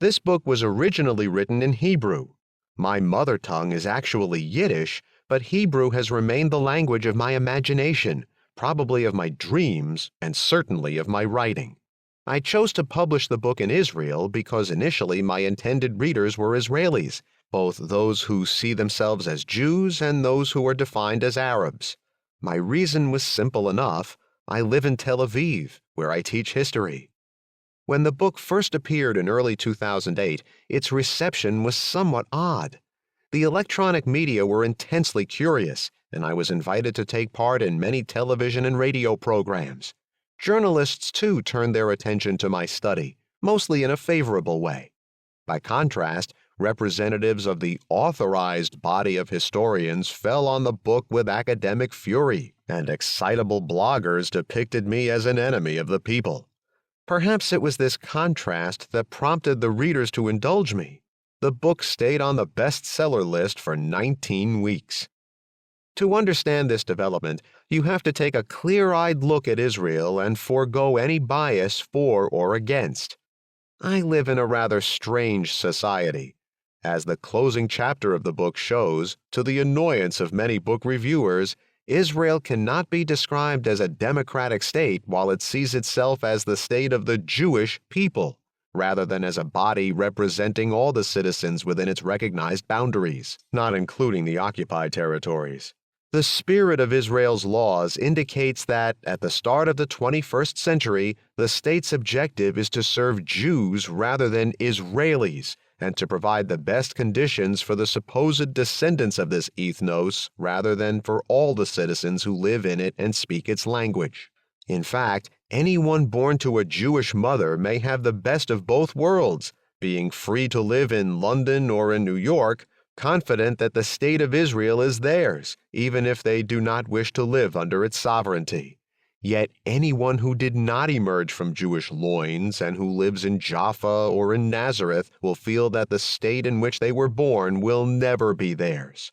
This book was originally written in Hebrew. My mother tongue is actually Yiddish, but Hebrew has remained the language of my imagination, probably of my dreams, and certainly of my writing. I chose to publish the book in Israel because initially my intended readers were Israelis, both those who see themselves as Jews and those who are defined as Arabs. My reason was simple enough. I live in Tel Aviv, where I teach history. When the book first appeared in early 2008, its reception was somewhat odd. The electronic media were intensely curious, and I was invited to take part in many television and radio programs. Journalists, too, turned their attention to my study, mostly in a favorable way. By contrast, representatives of the authorized body of historians fell on the book with academic fury, and excitable bloggers depicted me as an enemy of the people. Perhaps it was this contrast that prompted the readers to indulge me. The book stayed on the bestseller list for 19 weeks. To understand this development, you have to take a clear-eyed look at Israel and forego any bias for or against. I live in a rather strange society. As the closing chapter of the book shows, to the annoyance of many book reviewers, Israel cannot be described as a democratic state while it sees itself as the state of the Jewish people, rather than as a body representing all the citizens within its recognized boundaries, not including the occupied territories. The spirit of Israel's laws indicates that, at the start of the 21st century, the state's objective is to serve Jews rather than Israelis, and to provide the best conditions for the supposed descendants of this ethnos rather than for all the citizens who live in it and speak its language. In fact, anyone born to a Jewish mother may have the best of both worlds, being free to live in London or in New York, confident that the state of Israel is theirs, even if they do not wish to live under its sovereignty. Yet anyone who did not emerge from Jewish loins and who lives in Jaffa or in Nazareth will feel that the state in which they were born will never be theirs.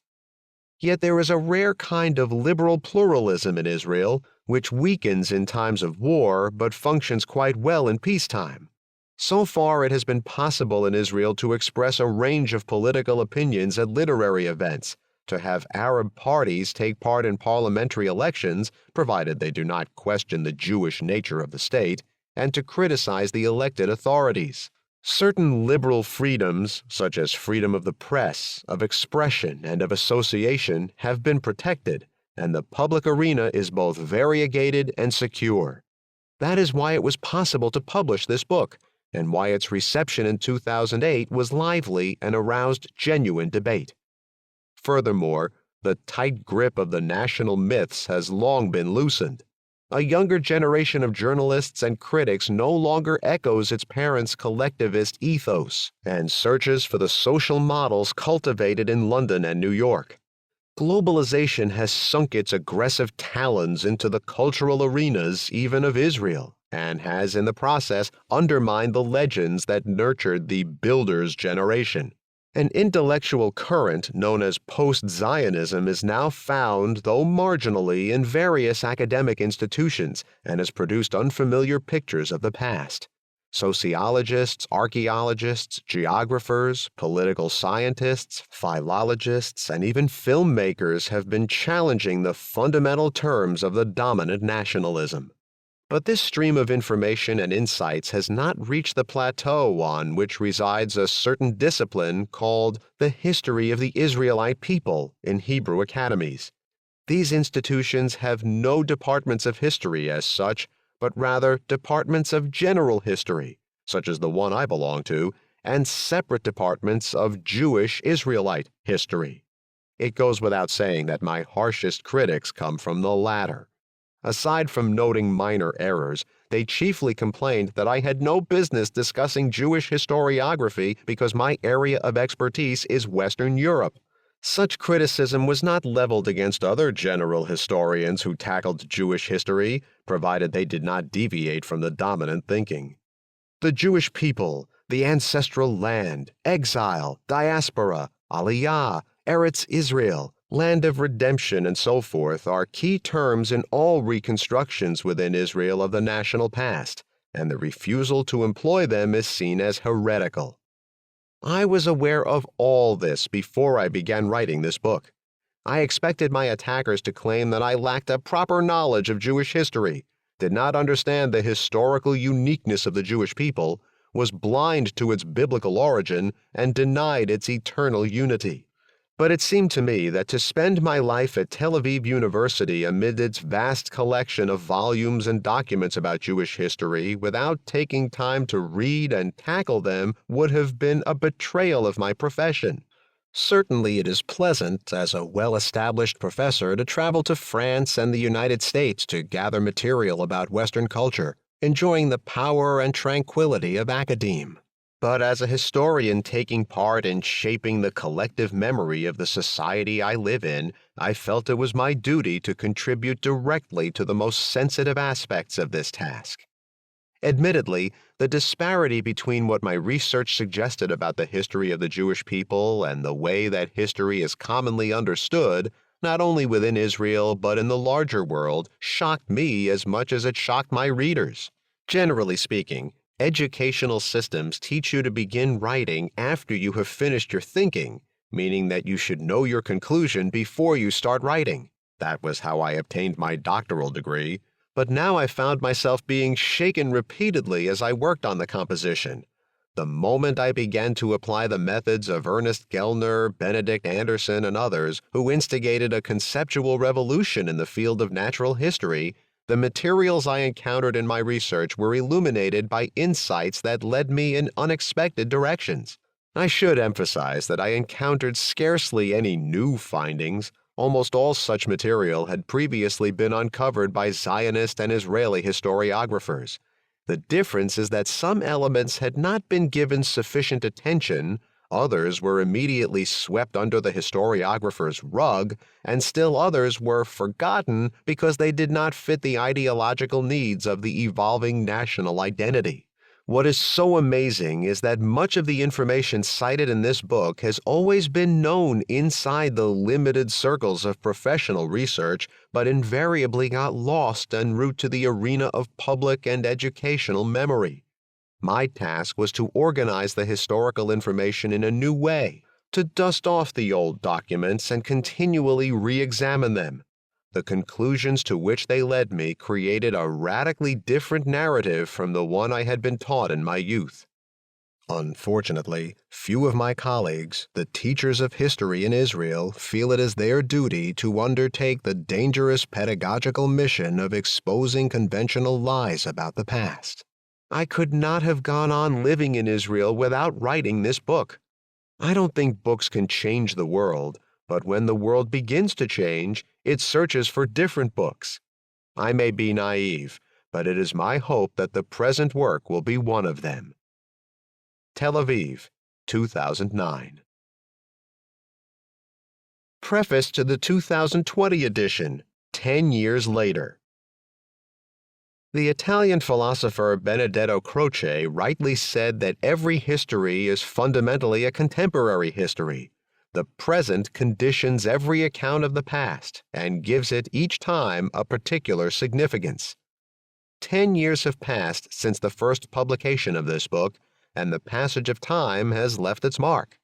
Yet there is a rare kind of liberal pluralism in Israel, which weakens in times of war but functions quite well in peacetime. So far, it has been possible in Israel to express a range of political opinions at literary events, to have Arab parties take part in parliamentary elections, provided they do not question the Jewish nature of the state, and to criticize the elected authorities. Certain liberal freedoms, such as freedom of the press, of expression, and of association, have been protected, and the public arena is both variegated and secure. That is why it was possible to publish this book, and why its reception in 2008 was lively and aroused genuine debate. Furthermore, the tight grip of the national myths has long been loosened. A younger generation of journalists and critics no longer echoes its parents' collectivist ethos and searches for the social models cultivated in London and New York. Globalization has sunk its aggressive talons into the cultural arenas even of Israel, and has in the process undermined the legends that nurtured the builder's generation. An intellectual current known as post-Zionism is now found, though marginally, in various academic institutions and has produced unfamiliar pictures of the past. Sociologists, archaeologists, geographers, political scientists, philologists, and even filmmakers have been challenging the fundamental terms of the dominant nationalism. But this stream of information and insights has not reached the plateau on which resides a certain discipline called the history of the Israelite people in Hebrew academies. These institutions have no departments of history as such, but rather departments of general history, such as the one I belong to, and separate departments of Jewish Israelite history. It goes without saying that my harshest critics come from the latter. Aside from noting minor errors, they chiefly complained that I had no business discussing Jewish historiography because my area of expertise is Western Europe. Such criticism was not leveled against other general historians who tackled Jewish history, provided they did not deviate from the dominant thinking. The Jewish people, the ancestral land, exile, diaspora, aliyah, Eretz Israel, land of redemption, and so forth are key terms in all reconstructions within Israel of the national past, and the refusal to employ them is seen as heretical. I was aware of all this before I began writing this book. I expected my attackers to claim that I lacked a proper knowledge of Jewish history, did not understand the historical uniqueness of the Jewish people, was blind to its biblical origin, and denied its eternal unity. But it seemed to me that to spend my life at Tel Aviv University amid its vast collection of volumes and documents about Jewish history without taking time to read and tackle them would have been a betrayal of my profession. Certainly it is pleasant, as a well-established professor, to travel to France and the United States to gather material about Western culture, enjoying the power and tranquility of academe. But as a historian taking part in shaping the collective memory of the society I live in, I felt it was my duty to contribute directly to the most sensitive aspects of this task. Admittedly, the disparity between what my research suggested about the history of the Jewish people and the way that history is commonly understood, not only within Israel but in the larger world, shocked me as much as it shocked my readers. Generally speaking, educational systems teach you to begin writing after you have finished your thinking, meaning that you should know your conclusion before you start writing. That was how I obtained my doctoral degree, but now I found myself being shaken repeatedly as I worked on the composition. The moment I began to apply the methods of Ernest Gellner, Benedict Anderson, and others who instigated a conceptual revolution in the field of natural history, the materials I encountered in my research were illuminated by insights that led me in unexpected directions. I should emphasize that I encountered scarcely any new findings. Almost all such material had previously been uncovered by Zionist and Israeli historiographers. The difference is that some elements had not been given sufficient attention, others were immediately swept under the historiographer's rug, and still others were forgotten because they did not fit the ideological needs of the evolving national identity. What is so amazing is that much of the information cited in this book has always been known inside the limited circles of professional research, but invariably got lost en route to the arena of public and educational memory. My task was to organize the historical information in a new way, to dust off the old documents and continually re-examine them. The conclusions to which they led me created a radically different narrative from the one I had been taught in my youth. Unfortunately, few of my colleagues, the teachers of history in Israel, feel it is their duty to undertake the dangerous pedagogical mission of exposing conventional lies about the past. I could not have gone on living in Israel without writing this book. I don't think books can change the world, but when the world begins to change, it searches for different books. I may be naive, but it is my hope that the present work will be one of them. Tel Aviv, 2009. Preface to the 2020 edition, 10 years later. The Italian philosopher Benedetto Croce rightly said that every history is fundamentally a contemporary history. The present conditions every account of the past and gives it each time a particular significance. 10 years have passed since the first publication of this book, and the passage of time has left its mark.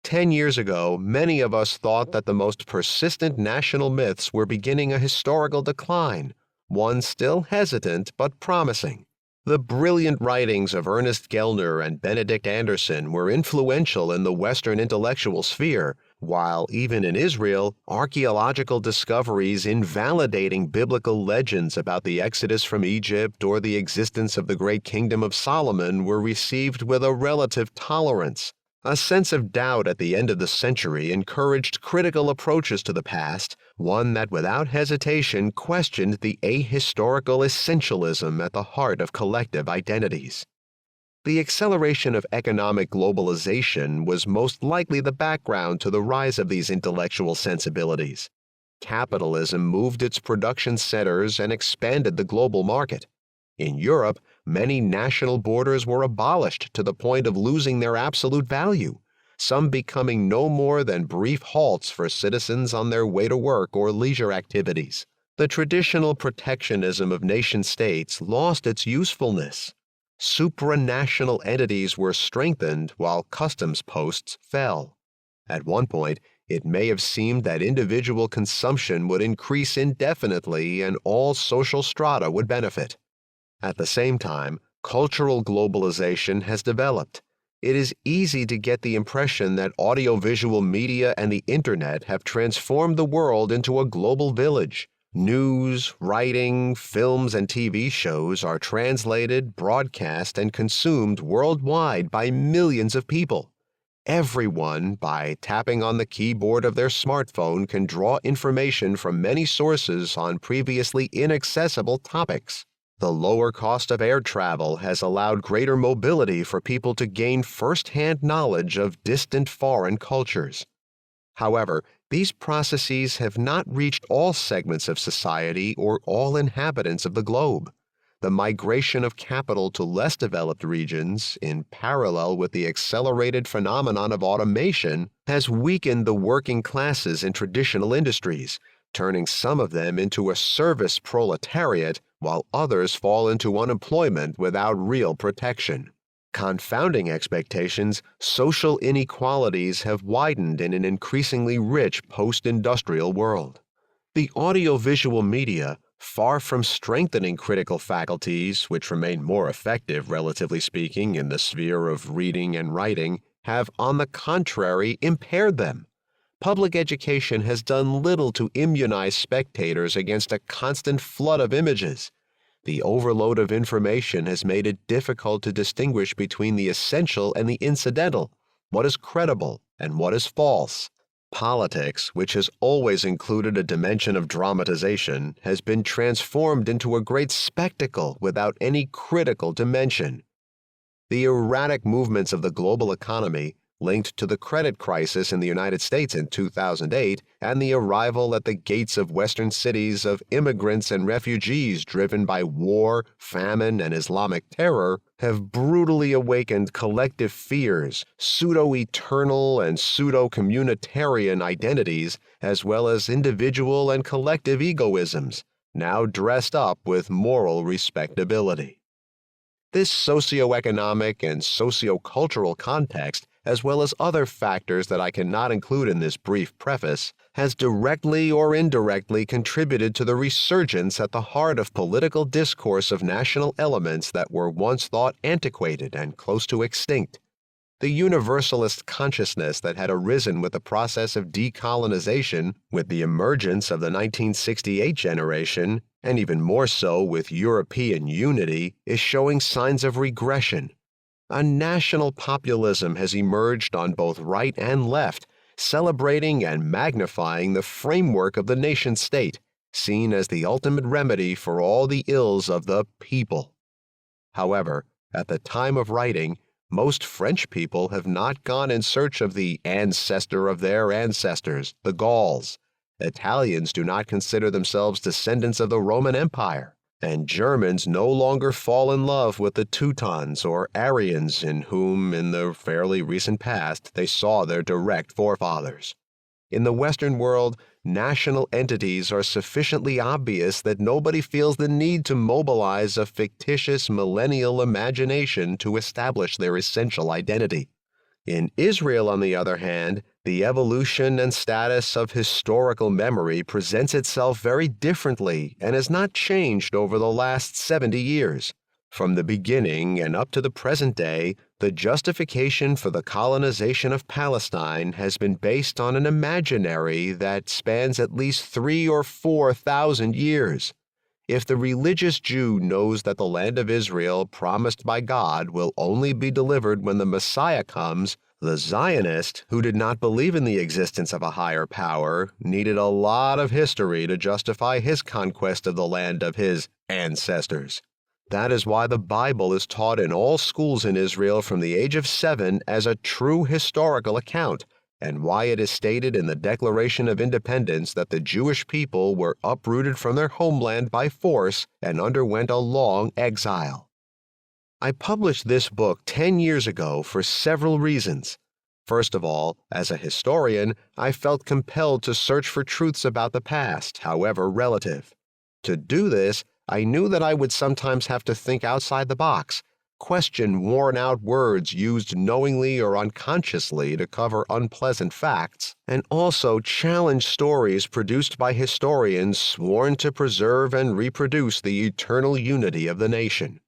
10 years ago, many of us thought that the most persistent national myths were beginning a historical decline, one still hesitant but promising. The brilliant writings of Ernest Gellner and Benedict Anderson were influential in the Western intellectual sphere, while even in Israel, archaeological discoveries invalidating biblical legends about the Exodus from Egypt or the existence of the Great Kingdom of Solomon were received with a relative tolerance. A sense of doubt at the end of the century encouraged critical approaches to the past, one that without hesitation questioned the ahistorical essentialism at the heart of collective identities. The acceleration of economic globalization was most likely the background to the rise of these intellectual sensibilities. Capitalism moved its production centers and expanded the global market. In Europe, many national borders were abolished to the point of losing their absolute value, some becoming no more than brief halts for citizens on their way to work or leisure activities. The traditional protectionism of nation-states lost its usefulness. Supranational entities were strengthened while customs posts fell. At one point, it may have seemed that individual consumption would increase indefinitely and all social strata would benefit. At the same time, cultural globalization has developed. It is easy to get the impression that audiovisual media and the internet have transformed the world into a global village. News, writing, films, and TV shows are translated, broadcast, and consumed worldwide by millions of people. Everyone, by tapping on the keyboard of their smartphone, can draw information from many sources on previously inaccessible topics. The lower cost of air travel has allowed greater mobility for people to gain first-hand knowledge of distant foreign cultures. However, these processes have not reached all segments of society or all inhabitants of the globe. The migration of capital to less developed regions, in parallel with the accelerated phenomenon of automation, has weakened the working classes in traditional industries, turning some of them into a service proletariat while others fall into unemployment without real protection. Confounding expectations, social inequalities have widened in an increasingly rich post-industrial world. The audiovisual media, far from strengthening critical faculties, which remain more effective, relatively speaking, in the sphere of reading and writing, have, on the contrary, impaired them. Public education has done little to immunize spectators against a constant flood of images. The overload of information has made it difficult to distinguish between the essential and the incidental, what is credible and what is false. Politics, which has always included a dimension of dramatization, has been transformed into a great spectacle without any critical dimension. The erratic movements of the global economy, linked to the credit crisis in the United States in 2008 and the arrival at the gates of Western cities of immigrants and refugees driven by war, famine, and Islamic terror, have brutally awakened collective fears, pseudo-eternal and pseudo-communitarian identities, as well as individual and collective egoisms, now dressed up with moral respectability. This socioeconomic and sociocultural context, as well as other factors that I cannot include in this brief preface, has directly or indirectly contributed to the resurgence at the heart of political discourse of national elements that were once thought antiquated and close to extinct. The universalist consciousness that had arisen with the process of decolonization, with the emergence of the 1968 generation, and even more so with European unity, is showing signs of regression. A national populism has emerged on both right and left, celebrating and magnifying the framework of the nation-state, seen as the ultimate remedy for all the ills of the people. However, at the time of writing, most French people have not gone in search of the ancestor of their ancestors, the Gauls. Italians do not consider themselves descendants of the Roman Empire, and Germans no longer fall in love with the Teutons or Aryans in whom, in the fairly recent past, they saw their direct forefathers. In the Western world, national entities are sufficiently obvious that nobody feels the need to mobilize a fictitious millennial imagination to establish their essential identity. In Israel, on the other hand, the evolution and status of historical memory presents itself very differently and has not changed over the last 70 years. From the beginning and up to the present day, the justification for the colonization of Palestine has been based on an imaginary that spans at least 3,000 or 4,000 years. If the religious Jew knows that the land of Israel promised by God will only be delivered when the Messiah comes, the Zionist, who did not believe in the existence of a higher power, needed a lot of history to justify his conquest of the land of his ancestors. That is why the Bible is taught in all schools in Israel from the age of 7 as a true historical account, and why it is stated in the Declaration of Independence that the Jewish people were uprooted from their homeland by force and underwent a long exile. I published this book 10 years ago for several reasons. First of all, as a historian, I felt compelled to search for truths about the past, however relative. To do this, I knew that I would sometimes have to think outside the box, question worn-out words used knowingly or unconsciously to cover unpleasant facts, and also challenge stories produced by historians sworn to preserve and reproduce the eternal unity of the nation.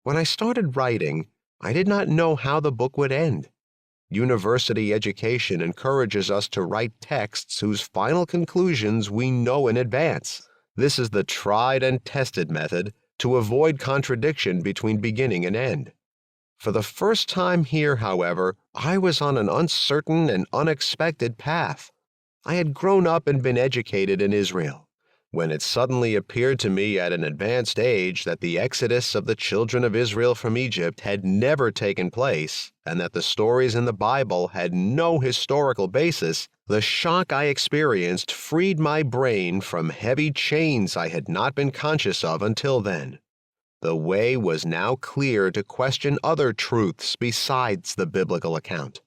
When I started writing, I did not know how the book would end. University education encourages us to write texts whose final conclusions we know in advance. This is the tried and tested method to avoid contradiction between beginning and end. For the first time here, however, I was on an uncertain and unexpected path. I had grown up and been educated in Israel. When it suddenly appeared to me at an advanced age that the exodus of the children of Israel from Egypt had never taken place, and that the stories in the Bible had no historical basis, the shock I experienced freed my brain from heavy chains I had not been conscious of until then. The way was now clear to question other truths besides the biblical account.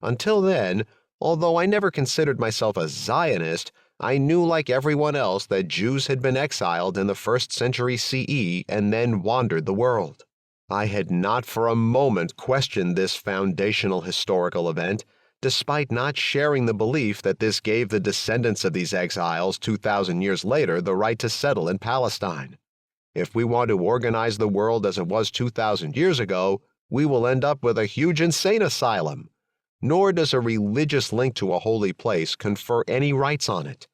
Until then, although I never considered myself a Zionist, I knew like everyone else that Jews had been exiled in the 1st century CE and then wandered the world. I had not for a moment questioned this foundational historical event, despite not sharing the belief that this gave the descendants of these exiles 2,000 years later the right to settle in Palestine. If we want to organize the world as it was 2,000 years ago, we will end up with a huge insane asylum. Nor does a religious link to a holy place confer any rights on it.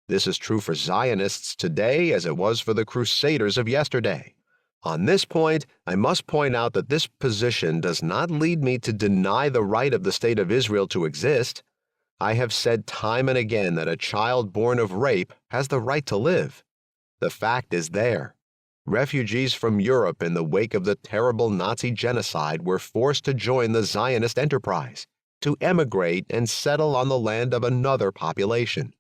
This is true for Zionists today as it was for the Crusaders of yesterday. On this point, I must point out that this position does not lead me to deny the right of the State of Israel to exist. I have said time and again that a child born of rape has the right to live. The fact is there. Refugees from Europe in the wake of the terrible Nazi genocide were forced to join the Zionist enterprise, to emigrate and settle on the land of another population.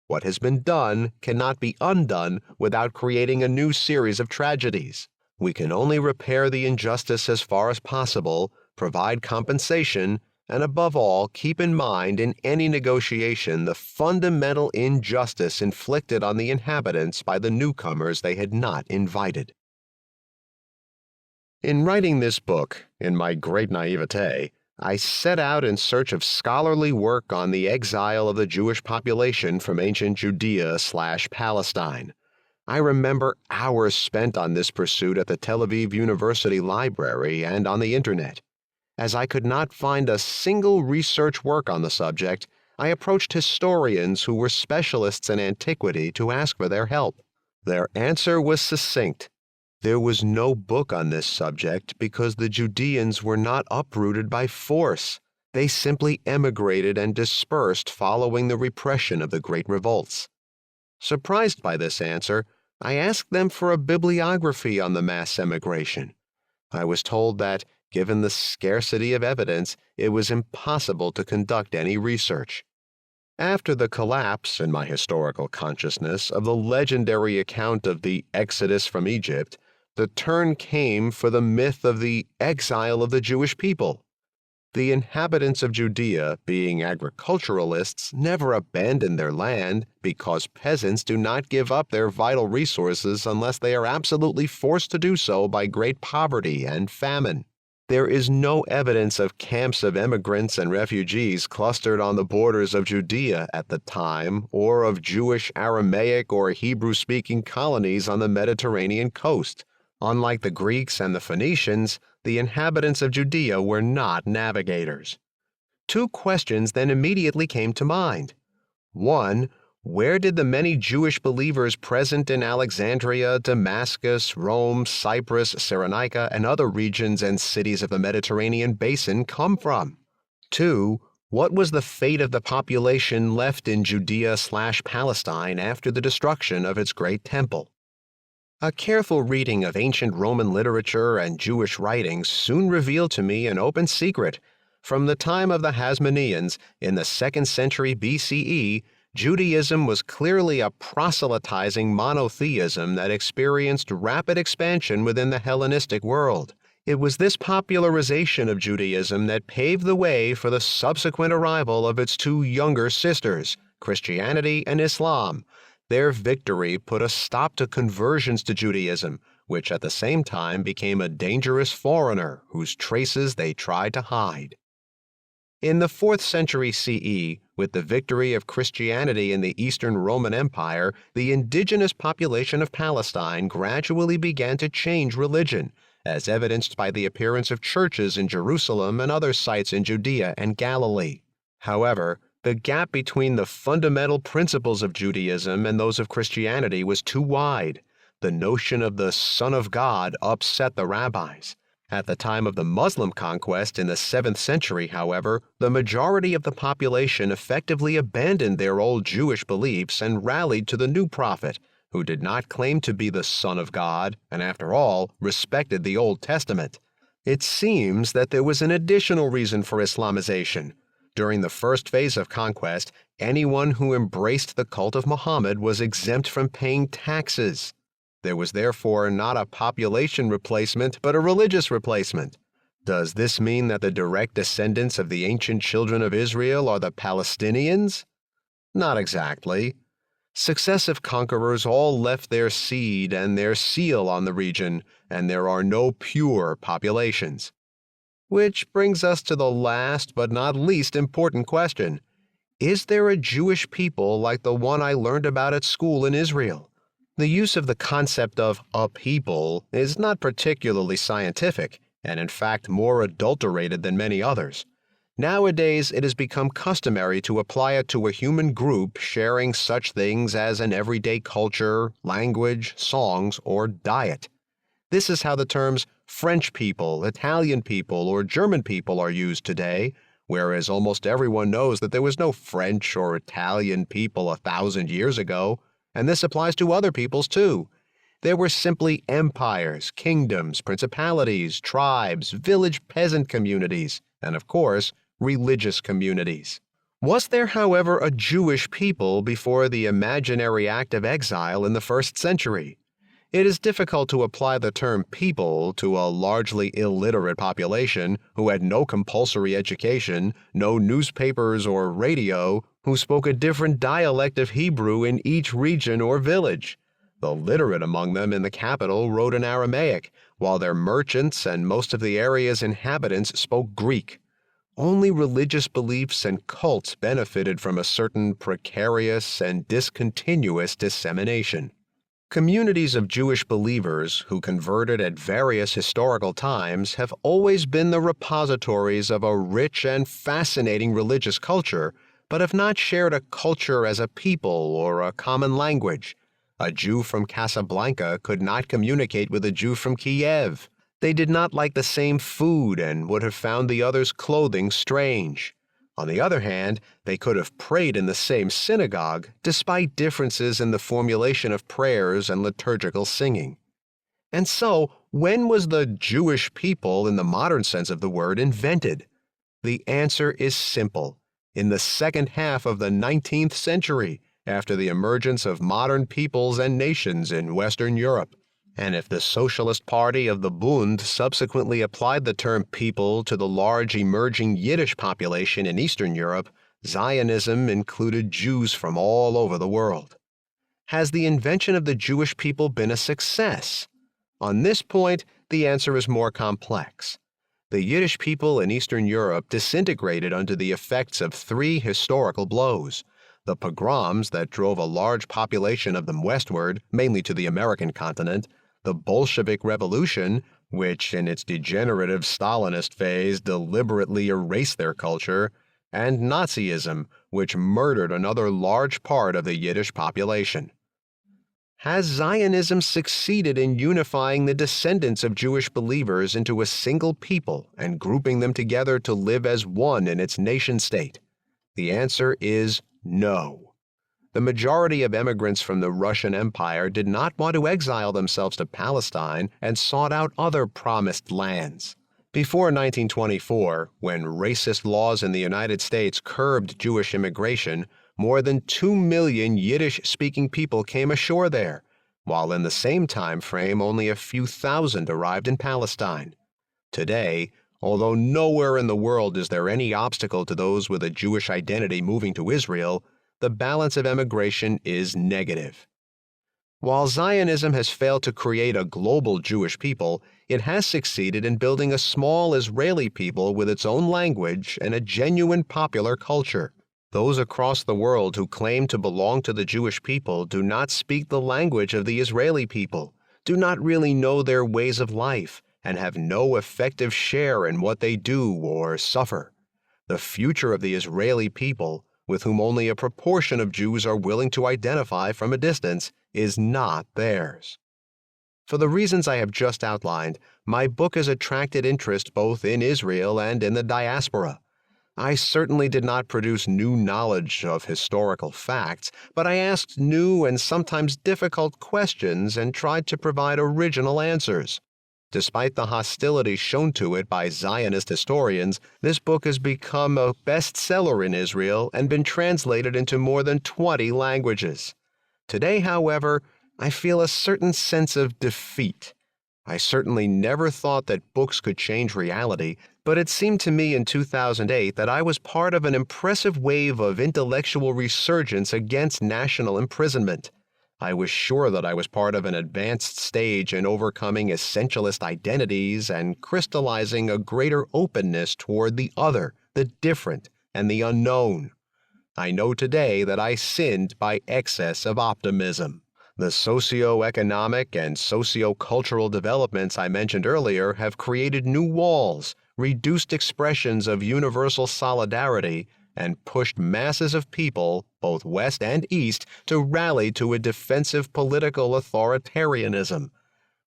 What has been done cannot be undone without creating a new series of tragedies. We can only repair the injustice as far as possible, provide compensation, and above all, keep in mind in any negotiation the fundamental injustice inflicted on the inhabitants by the newcomers they had not invited. In writing this book, in my great naivete, I set out in search of scholarly work on the exile of the Jewish population from ancient Judea/Palestine. I remember hours spent on this pursuit at the Tel Aviv University Library and on the Internet. As I could not find a single research work on the subject, I approached historians who were specialists in antiquity to ask for their help. Their answer was succinct. There was no book on this subject because the Judeans were not uprooted by force. They simply emigrated and dispersed following the repression of the Great Revolts. Surprised by this answer, I asked them for a bibliography on the mass emigration. I was told that, given the scarcity of evidence, it was impossible to conduct any research. After the collapse, in my historical consciousness, of the legendary account of the Exodus from Egypt, the turn came for the myth of the exile of the Jewish people. The inhabitants of Judea, being agriculturalists, never abandoned their land because peasants do not give up their vital resources unless they are absolutely forced to do so by great poverty and famine. There is no evidence of camps of immigrants and refugees clustered on the borders of Judea at the time, or of Jewish Aramaic or Hebrew-speaking colonies on the Mediterranean coast. Unlike the Greeks and the Phoenicians, the inhabitants of Judea were not navigators. Two questions then immediately came to mind. One, where did the many Jewish believers present in Alexandria, Damascus, Rome, Cyprus, Cyrenaica, and other regions and cities of the Mediterranean basin come from? Two, what was the fate of the population left in Judea/Palestine after the destruction of its great temple? A careful reading of ancient Roman literature and Jewish writings soon revealed to me an open secret. From the time of the Hasmoneans in the 2nd century BCE, Judaism was clearly a proselytizing monotheism that experienced rapid expansion within the Hellenistic world. It was this popularization of Judaism that paved the way for the subsequent arrival of its two younger sisters, Christianity and Islam. Their victory put a stop to conversions to Judaism, which at the same time became a dangerous foreigner whose traces they tried to hide. In the 4th century CE, with the victory of Christianity in the Eastern Roman Empire, the indigenous population of Palestine gradually began to change religion, as evidenced by the appearance of churches in Jerusalem and other sites in Judea and Galilee. However, the gap between the fundamental principles of Judaism and those of Christianity was too wide. The notion of the Son of God upset the rabbis. At the time of the Muslim conquest in the 7th century, however, the majority of the population effectively abandoned their old Jewish beliefs and rallied to the new prophet, who did not claim to be the Son of God and, after all, respected the Old Testament. It seems that there was an additional reason for Islamization. During the first phase of conquest, anyone who embraced the cult of Muhammad was exempt from paying taxes. There was therefore not a population replacement, but a religious replacement. Does this mean that the direct descendants of the ancient children of Israel are the Palestinians? Not exactly. Successive conquerors all left their seed and their seal on the region, and there are no pure populations. Which brings us to the last but not least important question. Is there a Jewish people like the one I learned about at school in Israel? The use of the concept of a people is not particularly scientific, and in fact more adulterated than many others. Nowadays, it has become customary to apply it to a human group sharing such things as an everyday culture, language, songs, or diet. This is how the terms French people, Italian people, or German people are used today, whereas almost everyone knows that there was no French or Italian people 1,000 years ago, and this applies to other peoples too. There were simply empires, kingdoms, principalities, tribes, village peasant communities, and of course, religious communities. Was there, however, a Jewish people before the imaginary act of exile in the 1st century? It is difficult to apply the term people to a largely illiterate population who had no compulsory education, no newspapers or radio, who spoke a different dialect of Hebrew in each region or village. The literate among them in the capital wrote in Aramaic, while their merchants and most of the area's inhabitants spoke Greek. Only religious beliefs and cults benefited from a certain precarious and discontinuous dissemination. Communities of Jewish believers who converted at various historical times have always been the repositories of a rich and fascinating religious culture, but have not shared a culture as a people or a common language. A Jew from Casablanca could not communicate with a Jew from Kiev. They did not like the same food and would have found the other's clothing strange. On the other hand, they could have prayed in the same synagogue, despite differences in the formulation of prayers and liturgical singing. And so, when was the Jewish people in the modern sense of the word invented? The answer is simple. In the second half of the 19th century, after the emergence of modern peoples and nations in Western Europe. And if the Socialist Party of the Bund subsequently applied the term people to the large emerging Yiddish population in Eastern Europe, Zionism included Jews from all over the world. Has the invention of the Jewish people been a success? On this point, the answer is more complex. The Yiddish people in Eastern Europe disintegrated under the effects of 3 historical blows: the pogroms that drove a large population of them westward, mainly to the American continent, the Bolshevik Revolution, which in its degenerative Stalinist phase deliberately erased their culture, and Nazism, which murdered another large part of the Yiddish population. Has Zionism succeeded in unifying the descendants of Jewish believers into a single people and grouping them together to live as one in its nation-state? The answer is no. The majority of immigrants from the Russian Empire did not want to exile themselves to Palestine and sought out other promised lands. Before 1924, when racist laws in the United States curbed Jewish immigration, more than 2 million Yiddish-speaking people came ashore there, while in the same time frame only a few thousand arrived in Palestine. Today, although nowhere in the world is there any obstacle to those with a Jewish identity moving to Israel, the balance of emigration is negative. While Zionism has failed to create a global Jewish people, it has succeeded in building a small Israeli people with its own language and a genuine popular culture. Those across the world who claim to belong to the Jewish people do not speak the language of the Israeli people, do not really know their ways of life, and have no effective share in what they do or suffer. The future of the Israeli people, with whom only a proportion of Jews are willing to identify from a distance, is not theirs. For the reasons I have just outlined, my book has attracted interest both in Israel and in the diaspora. I certainly did not produce new knowledge of historical facts, but I asked new and sometimes difficult questions and tried to provide original answers. Despite the hostility shown to it by Zionist historians, this book has become a bestseller in Israel and been translated into more than 20 languages. Today, however, I feel a certain sense of defeat. I certainly never thought that books could change reality, but it seemed to me in 2008 that I was part of an impressive wave of intellectual resurgence against national imprisonment. I was sure that I was part of an advanced stage in overcoming essentialist identities and crystallizing a greater openness toward the other, the different, and the unknown. I know today that I sinned by excess of optimism. The socio-economic and socio-cultural developments I mentioned earlier have created new walls, reduced expressions of universal solidarity, and pushed masses of people, both West and East, to rally to a defensive political authoritarianism.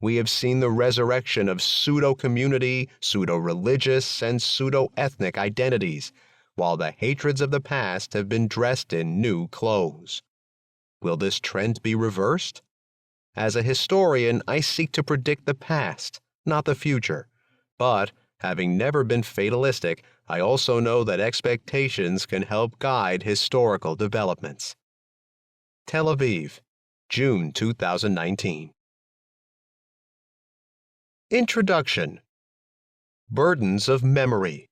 We have seen the resurrection of pseudo-community, pseudo-religious, and pseudo-ethnic identities, while the hatreds of the past have been dressed in new clothes. Will this trend be reversed? As a historian, I seek to predict the past, not the future. But, having never been fatalistic, I also know that expectations can help guide historical developments. Tel Aviv, June 2019. Introduction. Burdens of Memory.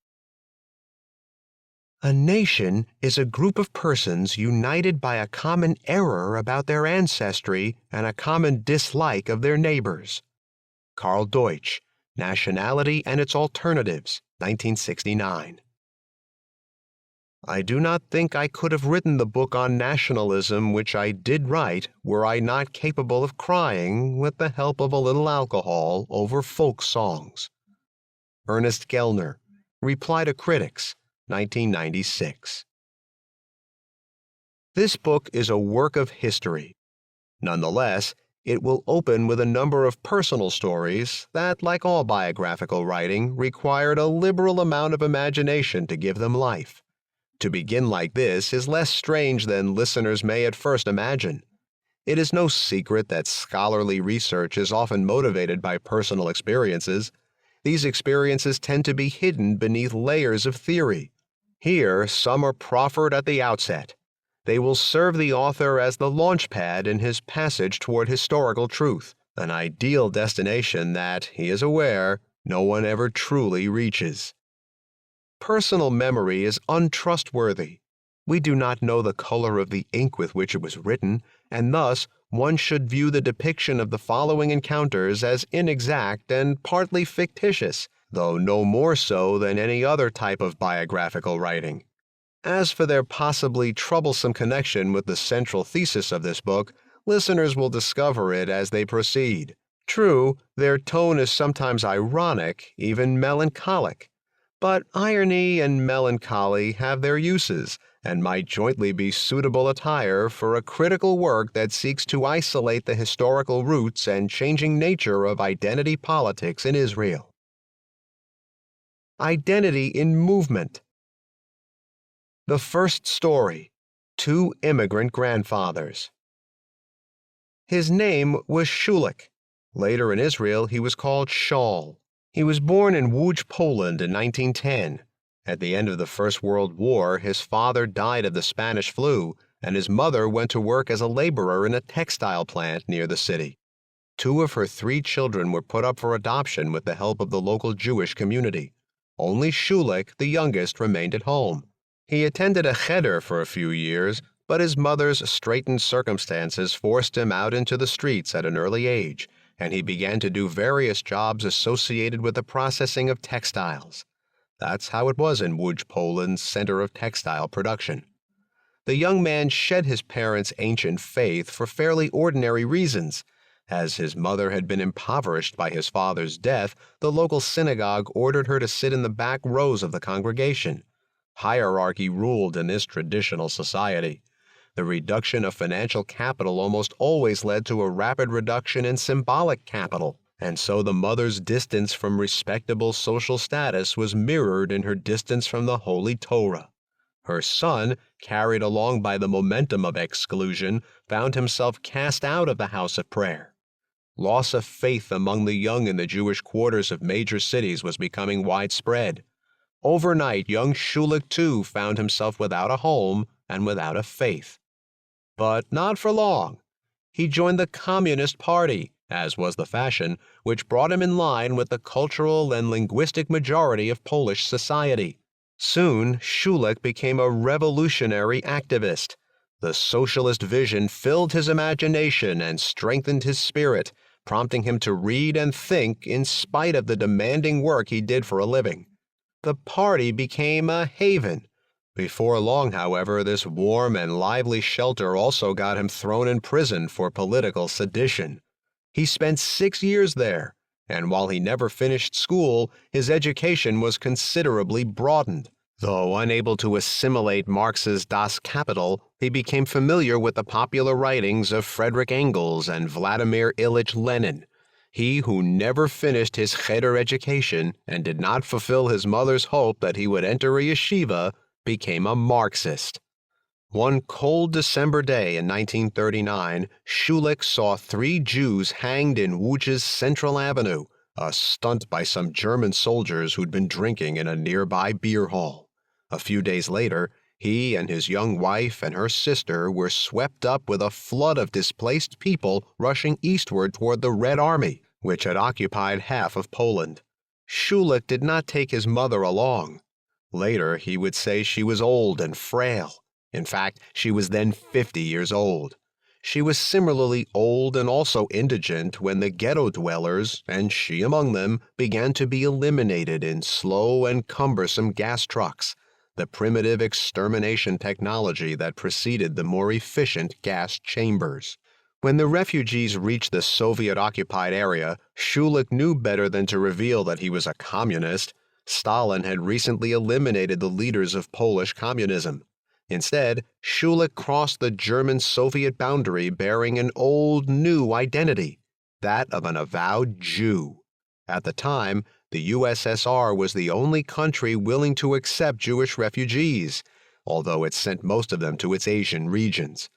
A nation is a group of persons united by a common error about their ancestry and a common dislike of their neighbors. Karl Deutsch, Nationality and Its Alternatives, 1969. I do not think I could have written the book on nationalism which I did write were I not capable of crying, with the help of a little alcohol, over folk songs. Ernest Gellner, Reply to Critics, 1996. This book is a work of history. Nonetheless, it will open with a number of personal stories that, like all biographical writing, required a liberal amount of imagination to give them life. To begin like this is less strange than listeners may at first imagine. It is no secret that scholarly research is often motivated by personal experiences. These experiences tend to be hidden beneath layers of theory. Here, some are proffered at the outset. They will serve the author as the launchpad in his passage toward historical truth, an ideal destination that, he is aware, no one ever truly reaches. Personal memory is untrustworthy. We do not know the color of the ink with which it was written, and thus one should view the depiction of the following encounters as inexact and partly fictitious, though no more so than any other type of biographical writing. As for their possibly troublesome connection with the central thesis of this book, listeners will discover it as they proceed. True, their tone is sometimes ironic, even melancholic. But irony and melancholy have their uses, and might jointly be suitable attire for a critical work that seeks to isolate the historical roots and changing nature of identity politics in Israel. Identity in Movement. The first story, Two Immigrant Grandfathers. His name was Shulik. Later in Israel, he was called Shaul. He was born in Łódź, Poland in 1910. At the end of the First World War, his father died of the Spanish flu, and his mother went to work as a laborer in a textile plant near the city. 2 of her 3 children were put up for adoption with the help of the local Jewish community. Only Shulik, the youngest, remained at home. He attended a cheder for a few years, But his mother's straitened circumstances forced him out into the streets at an early age, and he began to do various jobs associated with the processing of textiles. That's how it was in Łódź, Poland's center of textile production. The young man shed his parents' ancient faith for fairly ordinary reasons. As his mother had been impoverished by his father's death, the local synagogue ordered her to sit in the back rows of the congregation. Hierarchy ruled in this traditional society. The reduction of financial capital almost always led to a rapid reduction in symbolic capital, and so the mother's distance from respectable social status was mirrored in her distance from the Holy Torah. Her son, carried along by the momentum of exclusion, found himself cast out of the house of prayer. Loss of faith among the young in the Jewish quarters of major cities was becoming widespread. Overnight, young Schulich too found himself without a home and without a faith. But not for long. He joined the Communist Party, as was the fashion, which brought him in line with the cultural and linguistic majority of Polish society. Soon, Schulich became a revolutionary activist. The socialist vision filled his imagination and strengthened his spirit, prompting him to read and think in spite of the demanding work he did for a living. The party became a haven. Before long, however, this warm and lively shelter also got him thrown in prison for political sedition. He spent 6 years there, and while he never finished school, his education was considerably broadened. Though unable to assimilate Marx's Das Kapital, he became familiar with the popular writings of Friedrich Engels and Vladimir Ilyich Lenin. He who never finished his cheder education and did not fulfill his mother's hope that he would enter a yeshiva became a Marxist. One cold December day in 1939, Schulich saw 3 Jews hanged in Łódź's Central Avenue, a stunt by some German soldiers who'd been drinking in a nearby beer hall. A few days later, he and his young wife and her sister were swept up with a flood of displaced people rushing eastward toward the Red Army, which had occupied half of Poland. Schulich did not take his mother along. Later, he would say she was old and frail. In fact, she was then 50 years old. She was similarly old and also indigent when the ghetto dwellers, and she among them, began to be eliminated in slow and cumbersome gas trucks, the primitive extermination technology that preceded the more efficient gas chambers. When the refugees reached the Soviet-occupied area, Schulich knew better than to reveal that he was a communist. Stalin had recently eliminated the leaders of Polish communism. Instead, Schulich crossed the German-Soviet boundary bearing an old, new identity, that of an avowed Jew. At the time, the USSR was the only country willing to accept Jewish refugees, although it sent most of them to its Asian regions.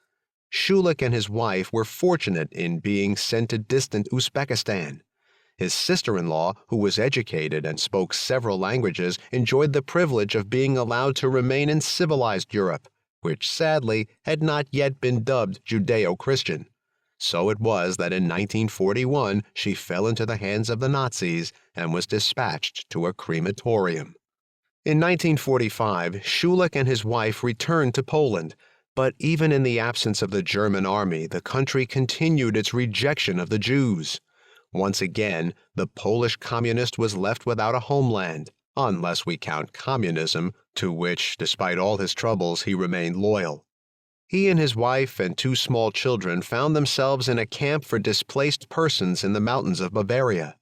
Schulich and his wife were fortunate in being sent to distant Uzbekistan. His sister-in-law, who was educated and spoke several languages, enjoyed the privilege of being allowed to remain in civilized Europe, which sadly had not yet been dubbed Judeo-Christian. So it was that in 1941 she fell into the hands of the Nazis and was dispatched to a crematorium. In 1945, Schulich and his wife returned to Poland, but even in the absence of the German army, the country continued its rejection of the Jews. Once again, the Polish communist was left without a homeland, unless we count communism, to which, despite all his troubles, he remained loyal. He and his wife and 2 small children found themselves in a camp for displaced persons in the mountains of Bavaria.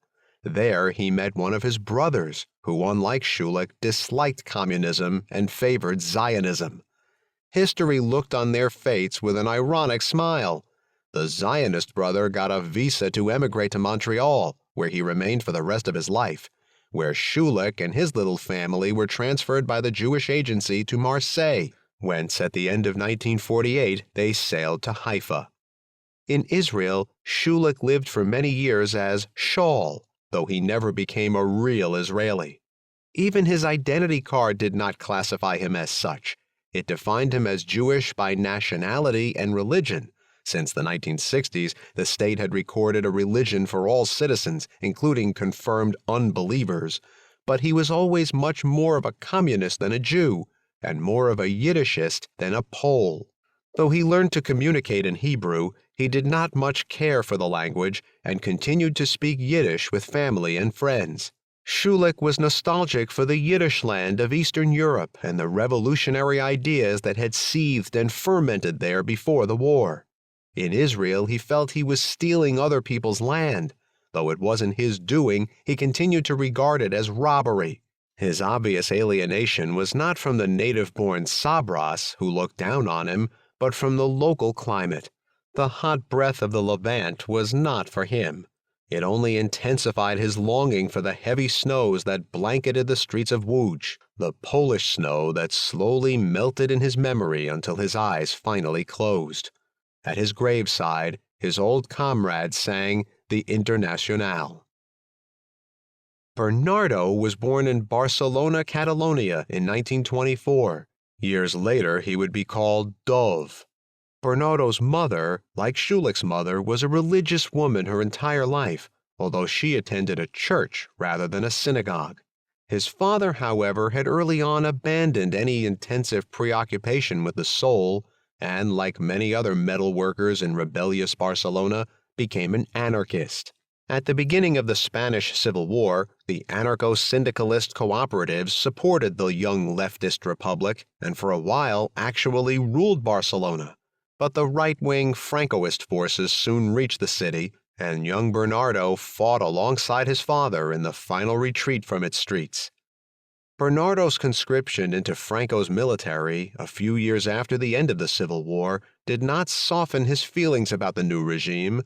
There he met one of his brothers, who, unlike Schulich, disliked communism and favored Zionism. History looked on their fates with an ironic smile. The Zionist brother got a visa to emigrate to Montreal, where he remained for the rest of his life, where Schulich and his little family were transferred by the Jewish Agency to Marseille, whence at the end of 1948 they sailed to Haifa. In Israel, Schulich lived for many years as Shaul, though he never became a real Israeli. Even his identity card did not classify him as such. It defined him as Jewish by nationality and religion. Since the 1960s, the state had recorded a religion for all citizens, including confirmed unbelievers, but he was always much more of a communist than a Jew, and more of a Yiddishist than a Pole. Though he learned to communicate in Hebrew, he did not much care for the language and continued to speak Yiddish with family and friends. Schulich was nostalgic for the Yiddish land of Eastern Europe and the revolutionary ideas that had seethed and fermented there before the war. In Israel, he felt he was stealing other people's land. Though it wasn't his doing, he continued to regard it as robbery. His obvious alienation was not from the native-born Sabras, who looked down on him, but from the local climate. The hot breath of the Levant was not for him. It only intensified his longing for the heavy snows that blanketed the streets of Łódź, the Polish snow that slowly melted in his memory until his eyes finally closed. At his graveside, his old comrades sang the Internationale. Bernardo was born in Barcelona, Catalonia in 1924. Years later, he would be called Dov. Bernardo's mother, like Schulich's mother, was a religious woman her entire life, although she attended a church rather than a synagogue. His father, however, had early on abandoned any intensive preoccupation with the soul and, like many other metal workers in rebellious Barcelona, became an anarchist. At the beginning of the Spanish Civil War, the anarcho-syndicalist cooperatives supported the young leftist republic and for a while actually ruled Barcelona. But the right-wing Francoist forces soon reached the city, and young Bernardo fought alongside his father in the final retreat from its streets. Bernardo's conscription into Franco's military, a few years after the end of the Civil War, did not soften his feelings about the new regime.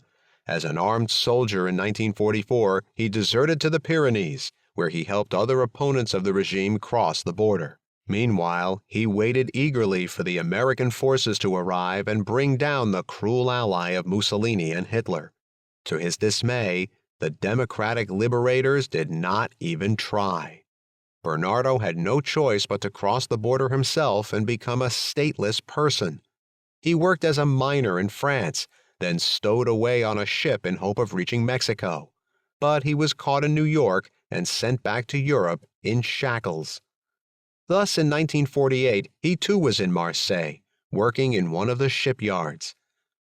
As an armed soldier in 1944, he deserted to the Pyrenees, where he helped other opponents of the regime cross the border. Meanwhile, he waited eagerly for the American forces to arrive and bring down the cruel ally of Mussolini and Hitler. To his dismay, the Democratic Liberators did not even try. Bernardo had no choice but to cross the border himself and become a stateless person. He worked as a miner in France, then stowed away on a ship in hope of reaching Mexico. But he was caught in New York and sent back to Europe in shackles. Thus, in 1948, he too was in Marseille, working in one of the shipyards.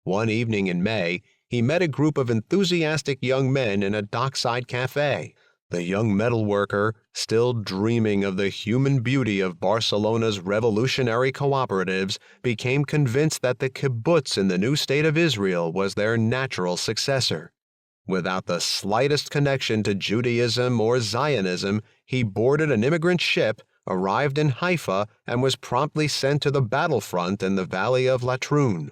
One evening in May, he met a group of enthusiastic young men in a dockside cafe. The young metal worker, still dreaming of the human beauty of Barcelona's revolutionary cooperatives, became convinced that the kibbutz in the new state of Israel was their natural successor. Without the slightest connection to Judaism or Zionism, he boarded an immigrant ship, arrived in Haifa, and was promptly sent to the battlefront in the valley of Latrun.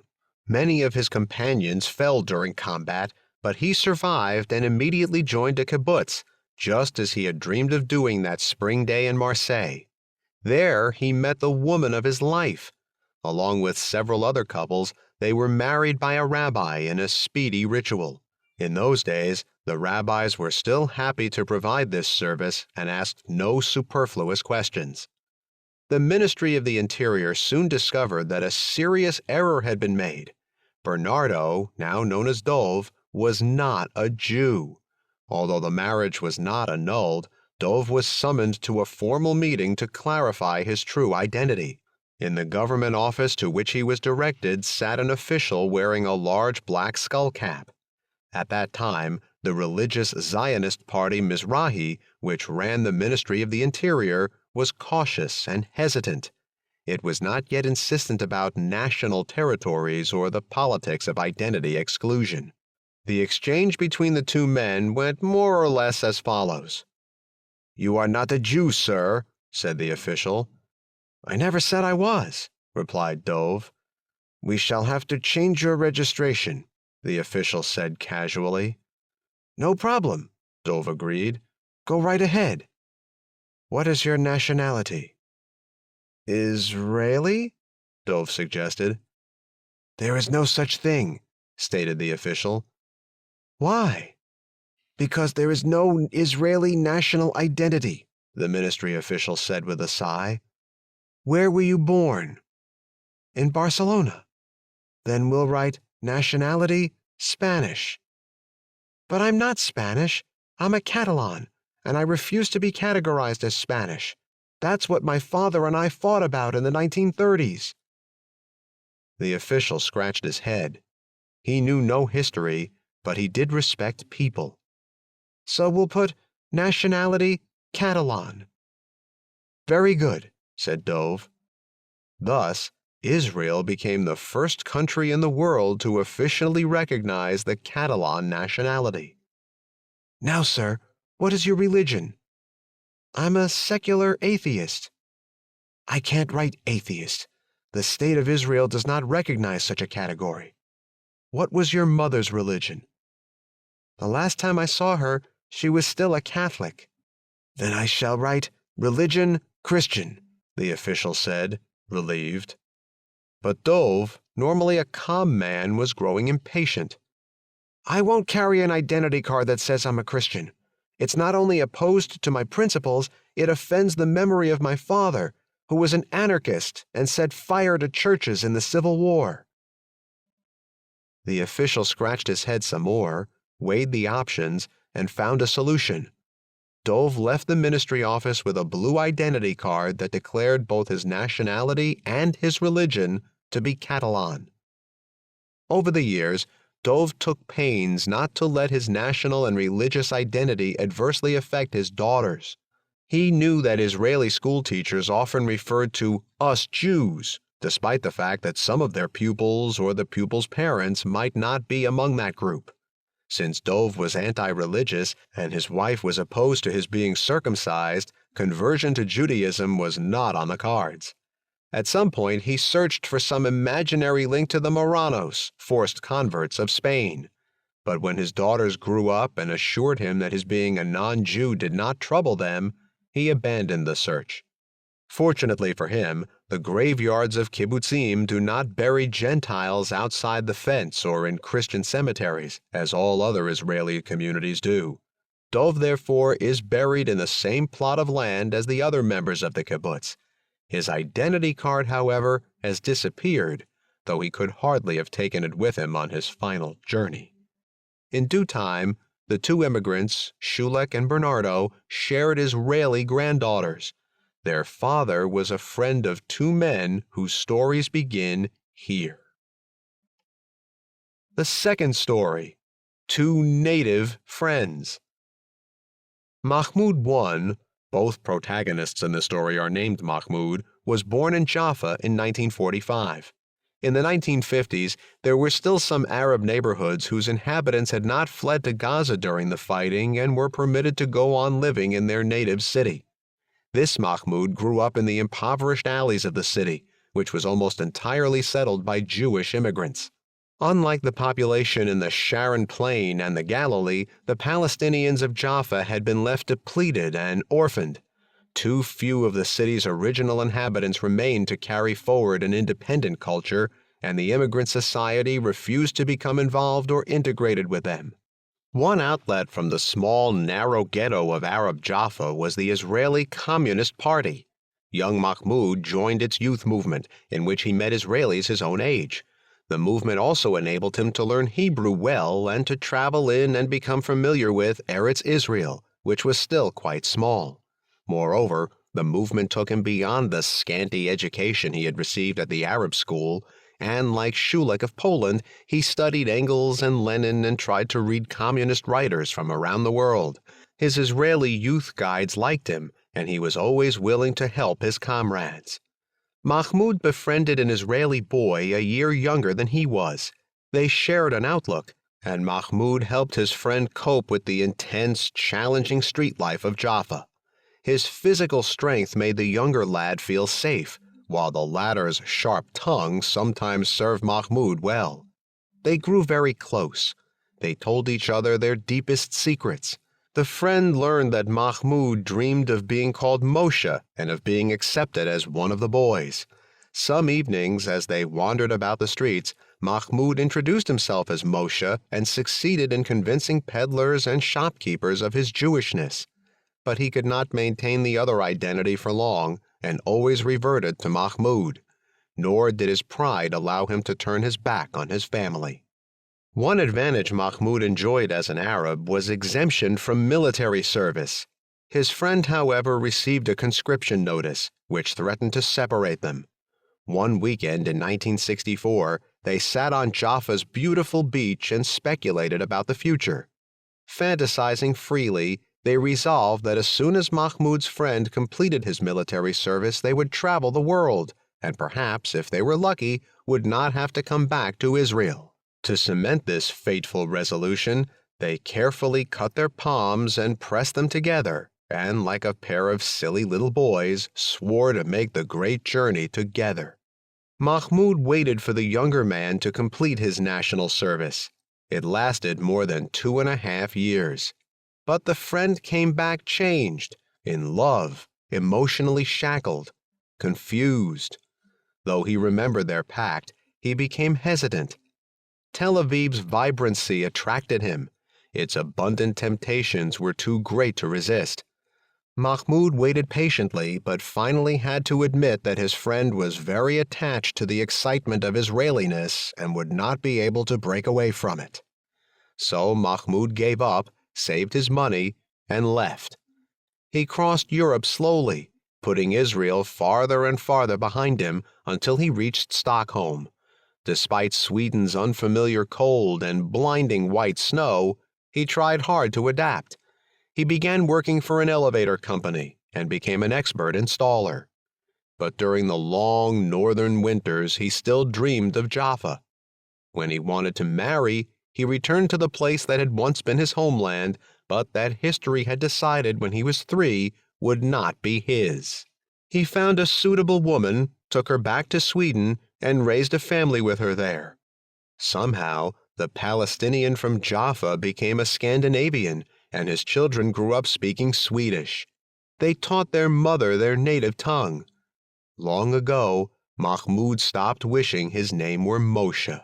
Many of his companions fell during combat, but he survived and immediately joined a kibbutz, just as he had dreamed of doing that spring day in Marseille. There he met the woman of his life. Along with several other couples, they were married by a rabbi in a speedy ritual. In those days, the rabbis were still happy to provide this service and asked no superfluous questions. The Ministry of the Interior soon discovered that a serious error had been made. Bernardo, now known as Dov, was not a Jew. Although the marriage was not annulled, Dov was summoned to a formal meeting to clarify his true identity. In the government office to which he was directed sat an official wearing a large black skull cap. At that time, the religious Zionist party Mizrahi, which ran the Ministry of the Interior, was cautious and hesitant. It was not yet insistent about national territories or the politics of identity exclusion. The exchange between the two men went more or less as follows. "You are not a Jew, sir," said the official. "I never said I was," replied Dov. "We shall have to change your registration," the official said casually. "No problem," Dov agreed. "Go right ahead." "What is your nationality?" "Israeli?" Dov suggested. "There is no such thing," stated the official. "Why?" "Because there is no Israeli national identity," the ministry official said with a sigh. "Where were you born?" "In Barcelona." "Then we'll write nationality Spanish." "But I'm not Spanish. I'm a Catalan, and I refuse to be categorized as Spanish. That's what my father and I fought about in the 1930s. The official scratched his head. He knew no history, but he did respect people. So we'll put nationality Catalan. Very good, said Dove. Thus, Israel became the first country in the world to officially recognize the Catalan nationality. Now, sir, what is your religion? I'm a secular atheist. I can't write atheist. The state of Israel does not recognize such a category. What was your mother's religion? The last time I saw her, she was still a Catholic. Then I shall write religion Christian, the official said, relieved. But Dove, normally a calm man, was growing impatient. I won't carry an identity card that says I'm a Christian. It's not only opposed to my principles, it offends the memory of my father, who was an anarchist and set fire to churches in the Civil War. The official scratched his head some more, weighed the options, and found a solution. Dove left the ministry office with a blue identity card that declared both his nationality and his religion to be Catalan. Over the years, Dove took pains not to let his national and religious identity adversely affect his daughters. He knew that Israeli schoolteachers often referred to us Jews, despite the fact that some of their pupils or the pupils' parents might not be among that group. Since Dove was anti-religious and his wife was opposed to his being circumcised, conversion to Judaism was not on the cards. At some point, he searched for some imaginary link to the Marranos, forced converts of Spain. But when his daughters grew up and assured him that his being a non-Jew did not trouble them, he abandoned the search. Fortunately for him, the graveyards of kibbutzim do not bury Gentiles outside the fence or in Christian cemeteries, as all other Israeli communities do. Dove, therefore, is buried in the same plot of land as the other members of the kibbutz. His identity card, however, has disappeared, though he could hardly have taken it with him on his final journey. In due time, the two immigrants, Shulek and Bernardo, shared Israeli granddaughters. Their father was a friend of two men whose stories begin here. The second story, Two Native Friends. Mahmoud I, both protagonists in the story are named Mahmoud, was born in Jaffa in 1945. In the 1950s, there were still some Arab neighborhoods whose inhabitants had not fled to Gaza during the fighting and were permitted to go on living in their native city. This Mahmoud grew up in the impoverished alleys of the city, which was almost entirely settled by Jewish immigrants. Unlike the population in the Sharon Plain and the Galilee, the Palestinians of Jaffa had been left depleted and orphaned. Too few of the city's original inhabitants remained to carry forward an independent culture, and the immigrant society refused to become involved or integrated with them. One outlet from the small, narrow ghetto of Arab Jaffa was the Israeli Communist Party. Young Mahmoud joined its youth movement, in which he met Israelis his own age. The movement also enabled him to learn Hebrew well and to travel in and become familiar with Eretz Israel, which was still quite small. Moreover, the movement took him beyond the scanty education he had received at the Arab school, and like Shulek of Poland, he studied Engels and Lenin and tried to read communist writers from around the world. His Israeli youth guides liked him, and he was always willing to help his comrades. Mahmoud befriended an Israeli boy a year younger than he was. They shared an outlook, and Mahmoud helped his friend cope with the intense, challenging street life of Jaffa. His physical strength made the younger lad feel safe, while the latter's sharp tongue sometimes served Mahmoud well. They grew very close. They told each other their deepest secrets. The friend learned that Mahmoud dreamed of being called Moshe and of being accepted as one of the boys. Some evenings, as they wandered about the streets, Mahmoud introduced himself as Moshe and succeeded in convincing peddlers and shopkeepers of his Jewishness. But he could not maintain the other identity for long and always reverted to Mahmoud. Nor did his pride allow him to turn his back on his family. One advantage Mahmoud enjoyed as an Arab was exemption from military service. His friend, however, received a conscription notice, which threatened to separate them. One weekend in 1964, they sat on Jaffa's beautiful beach and speculated about the future. Fantasizing freely, they resolved that as soon as Mahmud's friend completed his military service, they would travel the world, and perhaps, if they were lucky, would not have to come back to Israel. To cement this fateful resolution, they carefully cut their palms and pressed them together, and like a pair of silly little boys, swore to make the great journey together. Mahmud waited for the younger man to complete his national service. It lasted more than 2.5 years. But the friend came back changed, in love, emotionally shackled, confused. Though he remembered their pact, he became hesitant. Tel Aviv's vibrancy attracted him. Its abundant temptations were too great to resist. Mahmud waited patiently, but finally had to admit that his friend was very attached to the excitement of Israeliness and would not be able to break away from it. So Mahmud gave up, saved his money, and left. He crossed Europe slowly, putting Israel farther and farther behind him until he reached Stockholm. Despite Sweden's unfamiliar cold and blinding white snow, he tried hard to adapt. He began working for an elevator company and became an expert installer. But during the long northern winters, he still dreamed of Jaffa. When he wanted to marry, he returned to the place that had once been his homeland, but that history had decided when he was 3 would not be his. He found a suitable woman, took her back to Sweden, and raised a family with her there. Somehow, the Palestinian from Jaffa became a Scandinavian, and his children grew up speaking Swedish. They taught their mother their native tongue. Long ago, Mahmud stopped wishing his name were Moshe.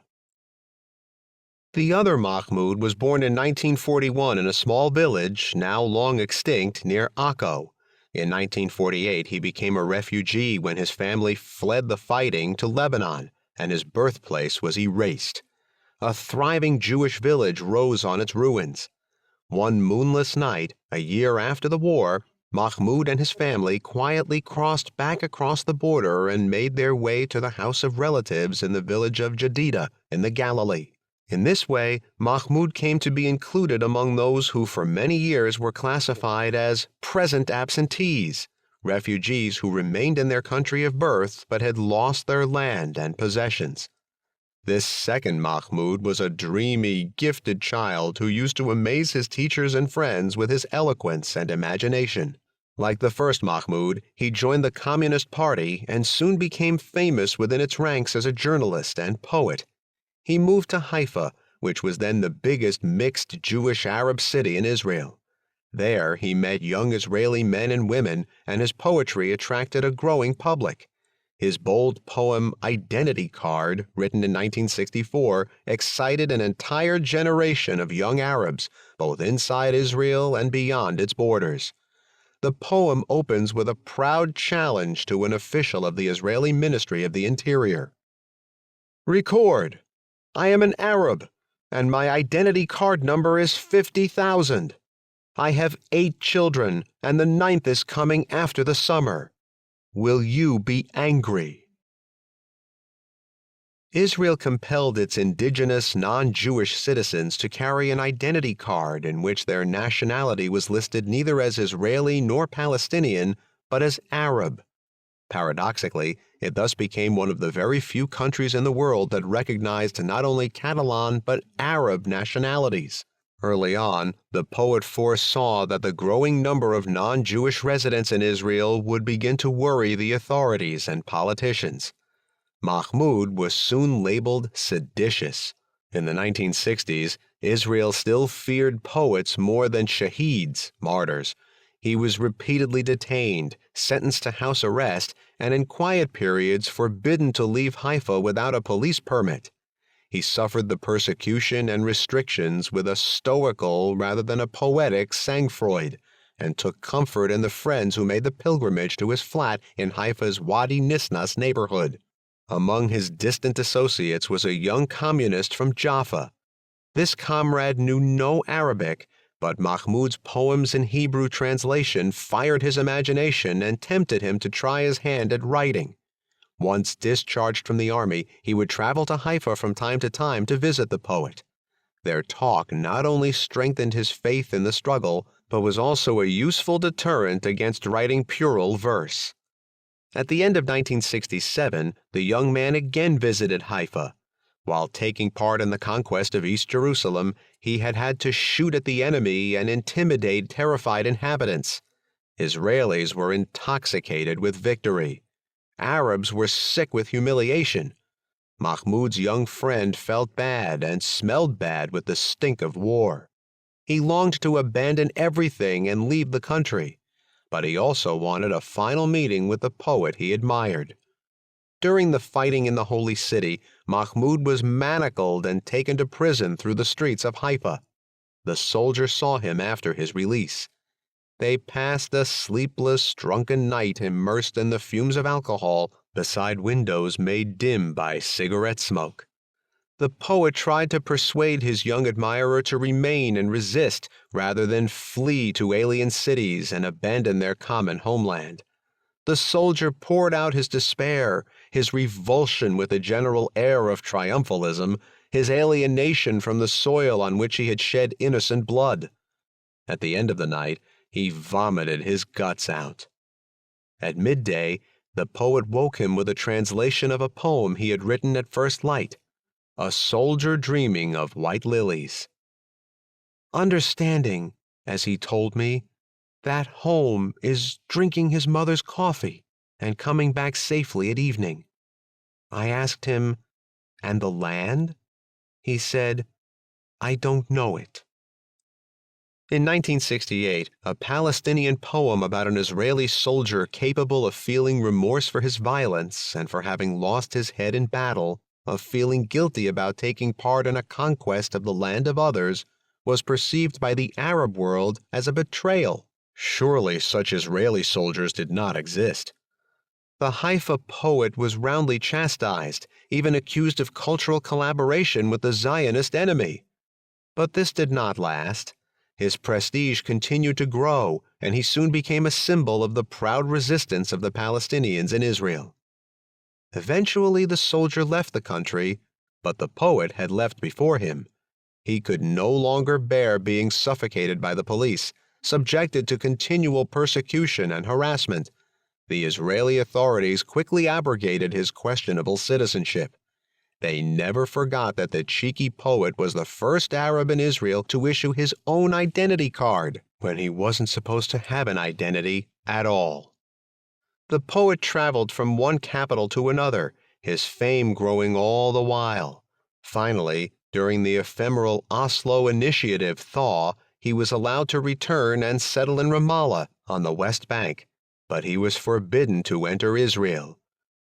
The other Mahmud was born in 1941 in a small village, now long extinct, near Akko. In 1948, he became a refugee when his family fled the fighting to Lebanon, and his birthplace was erased. A thriving Jewish village rose on its ruins. One moonless night, a year after the war, Mahmud and his family quietly crossed back across the border and made their way to the house of relatives in the village of Jadida in the Galilee. In this way, Mahmud came to be included among those who for many years were classified as present absentees, refugees who remained in their country of birth but had lost their land and possessions. This second Mahmud was a dreamy, gifted child who used to amaze his teachers and friends with his eloquence and imagination. Like the first Mahmud, he joined the Communist Party and soon became famous within its ranks as a journalist and poet. He moved to Haifa, which was then the biggest mixed Jewish-Arab city in Israel. There he met young Israeli men and women, and his poetry attracted a growing public. His bold poem Identity Card, written in 1964, excited an entire generation of young Arabs, both inside Israel and beyond its borders. The poem opens with a proud challenge to an official of the Israeli Ministry of the Interior. Record! I am an Arab, and my identity card number is 50,000. I have 8 children, and the 9th is coming after the summer. Will you be angry? Israel compelled its indigenous, non-Jewish citizens to carry an identity card in which their nationality was listed neither as Israeli nor Palestinian, but as Arab. Paradoxically, it thus became one of the very few countries in the world that recognized not only Catalan but Arab nationalities. Early on, the poet foresaw that the growing number of non-Jewish residents in Israel would begin to worry the authorities and politicians. Mahmud was soon labeled seditious. In the 1960s, Israel still feared poets more than shaheeds, martyrs. He was repeatedly detained, sentenced to house arrest, and in quiet periods forbidden to leave Haifa without a police permit. He suffered the persecution and restrictions with a stoical rather than a poetic sang-froid, and took comfort in the friends who made the pilgrimage to his flat in Haifa's Wadi Nisnas neighborhood. Among his distant associates was a young communist from Jaffa. This comrade knew no Arabic, but Mahmud's poems in Hebrew translation fired his imagination and tempted him to try his hand at writing. Once discharged from the army, he would travel to Haifa from time to visit the poet. Their talk not only strengthened his faith in the struggle, but was also a useful deterrent against writing puerile verse. At the end of 1967, the young man again visited Haifa. While taking part in the conquest of East Jerusalem, he had had to shoot at the enemy and intimidate terrified inhabitants. Israelis were intoxicated with victory. Arabs were sick with humiliation. Mahmoud's young friend felt bad and smelled bad with the stink of war. He longed to abandon everything and leave the country, but he also wanted a final meeting with the poet he admired. During the fighting in the Holy City, Mahmoud was manacled and taken to prison through the streets of Haifa. The soldier saw him after his release. They passed a sleepless, drunken night immersed in the fumes of alcohol beside windows made dim by cigarette smoke. The poet tried to persuade his young admirer to remain and resist rather than flee to alien cities and abandon their common homeland. The soldier poured out his despair, his revulsion with a general air of triumphalism, his alienation from the soil on which he had shed innocent blood. At the end of the night, he vomited his guts out. At midday, the poet woke him with a translation of a poem he had written at first light, A Soldier Dreaming of White Lilies. Understanding, as he told me, that home is drinking his mother's coffee and coming back safely at evening. I asked him, and the land? He said, I don't know it. In 1968, a Palestinian poem about an Israeli soldier capable of feeling remorse for his violence and for having lost his head in battle, of feeling guilty about taking part in a conquest of the land of others, was perceived by the Arab world as a betrayal. Surely such Israeli soldiers did not exist. The Haifa poet was roundly chastised, even accused of cultural collaboration with the Zionist enemy. But this did not last. His prestige continued to grow, and he soon became a symbol of the proud resistance of the Palestinians in Israel. Eventually the soldier left the country, but the poet had left before him. He could no longer bear being suffocated by the police, subjected to continual persecution and harassment. The Israeli authorities quickly abrogated his questionable citizenship. They never forgot that the cheeky poet was the first Arab in Israel to issue his own identity card when he wasn't supposed to have an identity at all. The poet traveled from one capital to another, his fame growing all the while. Finally, during the ephemeral Oslo Initiative thaw, he was allowed to return and settle in Ramallah on the West Bank, but he was forbidden to enter Israel.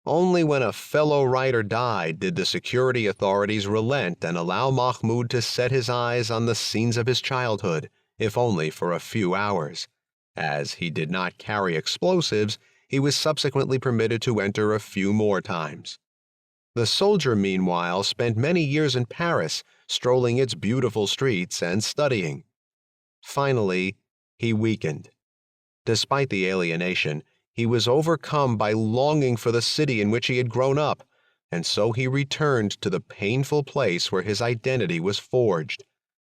Only when a fellow writer died did the security authorities relent and allow Mahmoud to set his eyes on the scenes of his childhood, if only for a few hours. As he did not carry explosives, he was subsequently permitted to enter a few more times. The soldier, meanwhile, spent many years in Paris, strolling its beautiful streets and studying. Finally, he weakened. Despite the alienation, he was overcome by longing for the city in which he had grown up, and so he returned to the painful place where his identity was forged.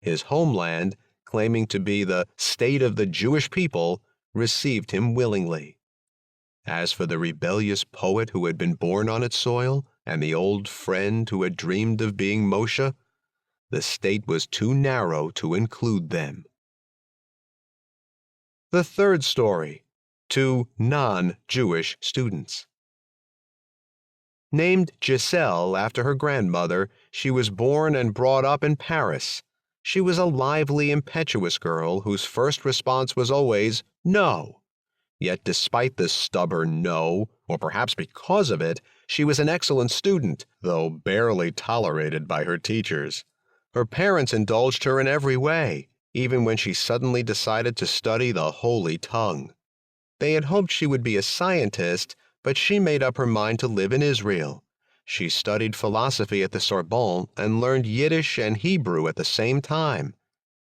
His homeland, claiming to be the state of the Jewish people, received him willingly. As for the rebellious poet who had been born on its soil, and the old friend who had dreamed of being Moshe, the state was too narrow to include them. The third story. To non-Jewish students. Named Giselle after her grandmother, she was born and brought up in Paris. She was a lively, impetuous girl whose first response was always no. Yet despite this stubborn no, or perhaps because of it, she was an excellent student, though barely tolerated by her teachers. Her parents indulged her in every way, even when she suddenly decided to study the Holy Tongue. They had hoped she would be a scientist, but she made up her mind to live in Israel. She studied philosophy at the Sorbonne and learned Yiddish and Hebrew at the same time.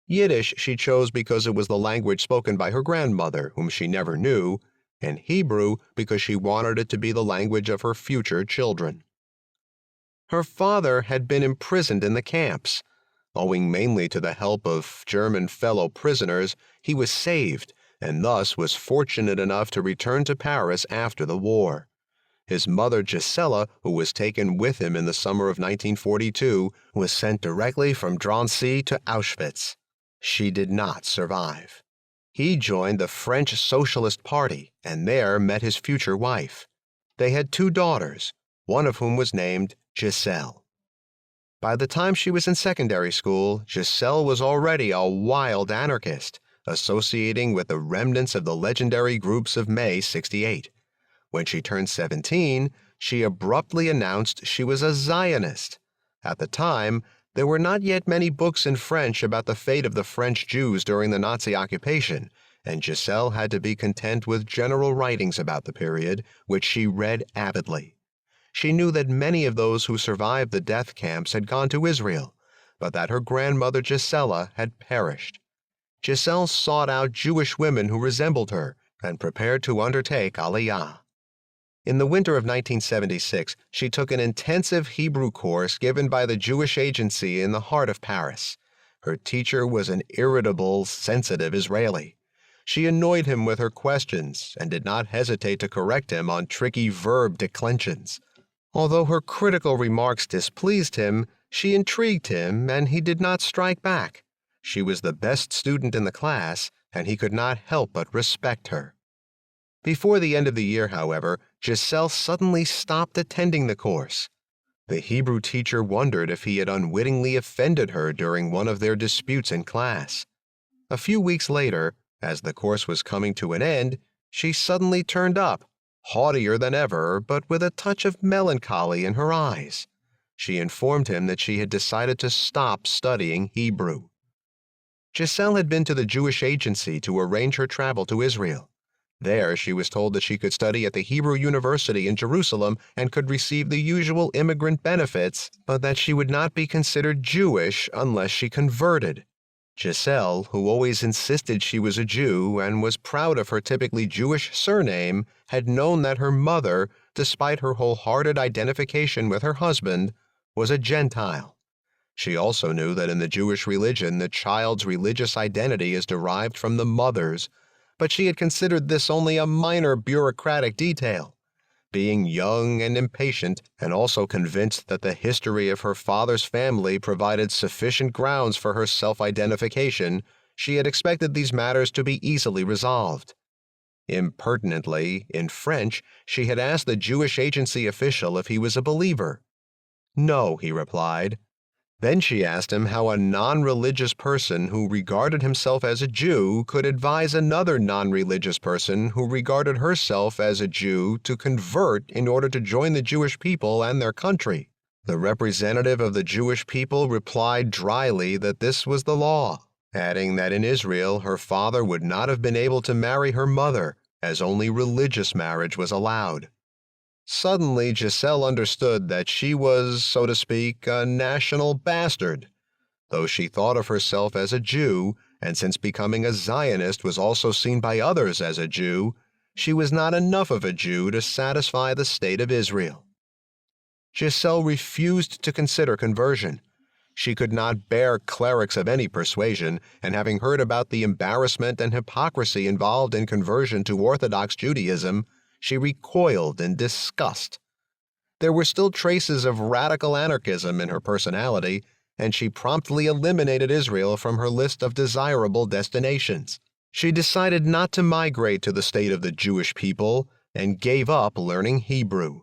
Yiddish she chose because it was the language spoken by her grandmother, whom she never knew, and Hebrew because she wanted it to be the language of her future children. Her father had been imprisoned in the camps. Owing mainly to the help of German fellow prisoners, he was saved and thus was fortunate enough to return to Paris after the war. His mother Gisela, who was taken with him in the summer of 1942, was sent directly from Drancy to Auschwitz. She did not survive. He joined the French Socialist Party and there met his future wife. They had 2 daughters, one of whom was named Giselle. By the time she was in secondary school, Giselle was already a wild anarchist, associating with the remnants of the legendary groups of May '68. When she turned 17, she abruptly announced she was a Zionist. At the time, there were not yet many books in French about the fate of the French Jews during the Nazi occupation, and Giselle had to be content with general writings about the period, which she read avidly. She knew that many of those who survived the death camps had gone to Israel, but that her grandmother Gisela had perished. Giselle sought out Jewish women who resembled her and prepared to undertake Aliyah. In the winter of 1976, she took an intensive Hebrew course given by the Jewish Agency in the heart of Paris. Her teacher was an irritable, sensitive Israeli. She annoyed him with her questions and did not hesitate to correct him on tricky verb declensions. Although her critical remarks displeased him, she intrigued him and he did not strike back. She was the best student in the class, and he could not help but respect her. Before the end of the year, however, Giselle suddenly stopped attending the course. The Hebrew teacher wondered if he had unwittingly offended her during one of their disputes in class. A few weeks later, as the course was coming to an end, she suddenly turned up, haughtier than ever, but with a touch of melancholy in her eyes. She informed him that she had decided to stop studying Hebrew. Giselle had been to the Jewish Agency to arrange her travel to Israel. There she was told that she could study at the Hebrew University in Jerusalem and could receive the usual immigrant benefits, but that she would not be considered Jewish unless she converted. Giselle, who always insisted she was a Jew and was proud of her typically Jewish surname, had known that her mother, despite her wholehearted identification with her husband, was a Gentile. She also knew that in the Jewish religion the child's religious identity is derived from the mother's, but she had considered this only a minor bureaucratic detail. Being young and impatient, and also convinced that the history of her father's family provided sufficient grounds for her self-identification, she had expected these matters to be easily resolved. Impertinently, in French, she had asked the Jewish Agency official if he was a believer. No, he replied. Then she asked him how a non-religious person who regarded himself as a Jew could advise another non-religious person who regarded herself as a Jew to convert in order to join the Jewish people and their country. The representative of the Jewish people replied dryly that this was the law, adding that in Israel her father would not have been able to marry her mother, as only religious marriage was allowed. Suddenly, Giselle understood that she was, so to speak, a national bastard. Though she thought of herself as a Jew, and since becoming a Zionist was also seen by others as a Jew, she was not enough of a Jew to satisfy the state of Israel. Giselle refused to consider conversion. She could not bear clerics of any persuasion, and having heard about the embarrassment and hypocrisy involved in conversion to Orthodox Judaism, she recoiled in disgust. There were still traces of radical anarchism in her personality, and she promptly eliminated Israel from her list of desirable destinations. She decided not to migrate to the state of the Jewish people and gave up learning Hebrew.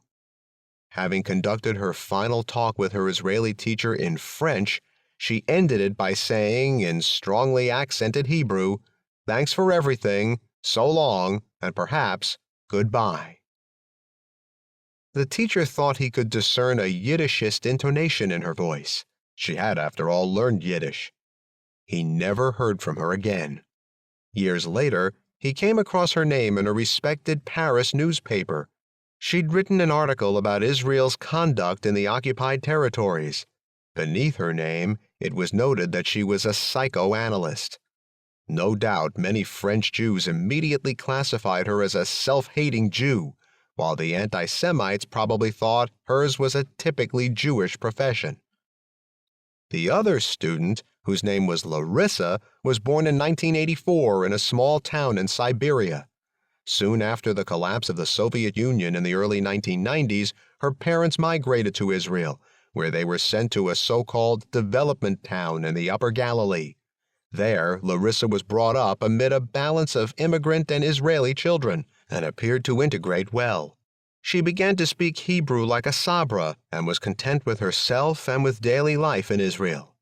Having conducted her final talk with her Israeli teacher in French, she ended it by saying in strongly accented Hebrew, "Thanks for everything, so long, and perhaps goodbye." The teacher thought he could discern a Yiddishist intonation in her voice. She had, after all, learned Yiddish. He never heard from her again. Years later, he came across her name in a respected Paris newspaper. She'd written an article about Israel's conduct in the occupied territories. Beneath her name, it was noted that she was a psychoanalyst. No doubt many French Jews immediately classified her as a self-hating Jew, while the anti-Semites probably thought hers was a typically Jewish profession. The other student, whose name was Larissa, was born in 1984 in a small town in Siberia. Soon after the collapse of the Soviet Union in the early 1990s, her parents migrated to Israel, where they were sent to a so-called development town in the Upper Galilee. There, Larissa was brought up amid a balance of immigrant and Israeli children and appeared to integrate well. She began to speak Hebrew like a Sabra and was content with herself and with daily life in Israel.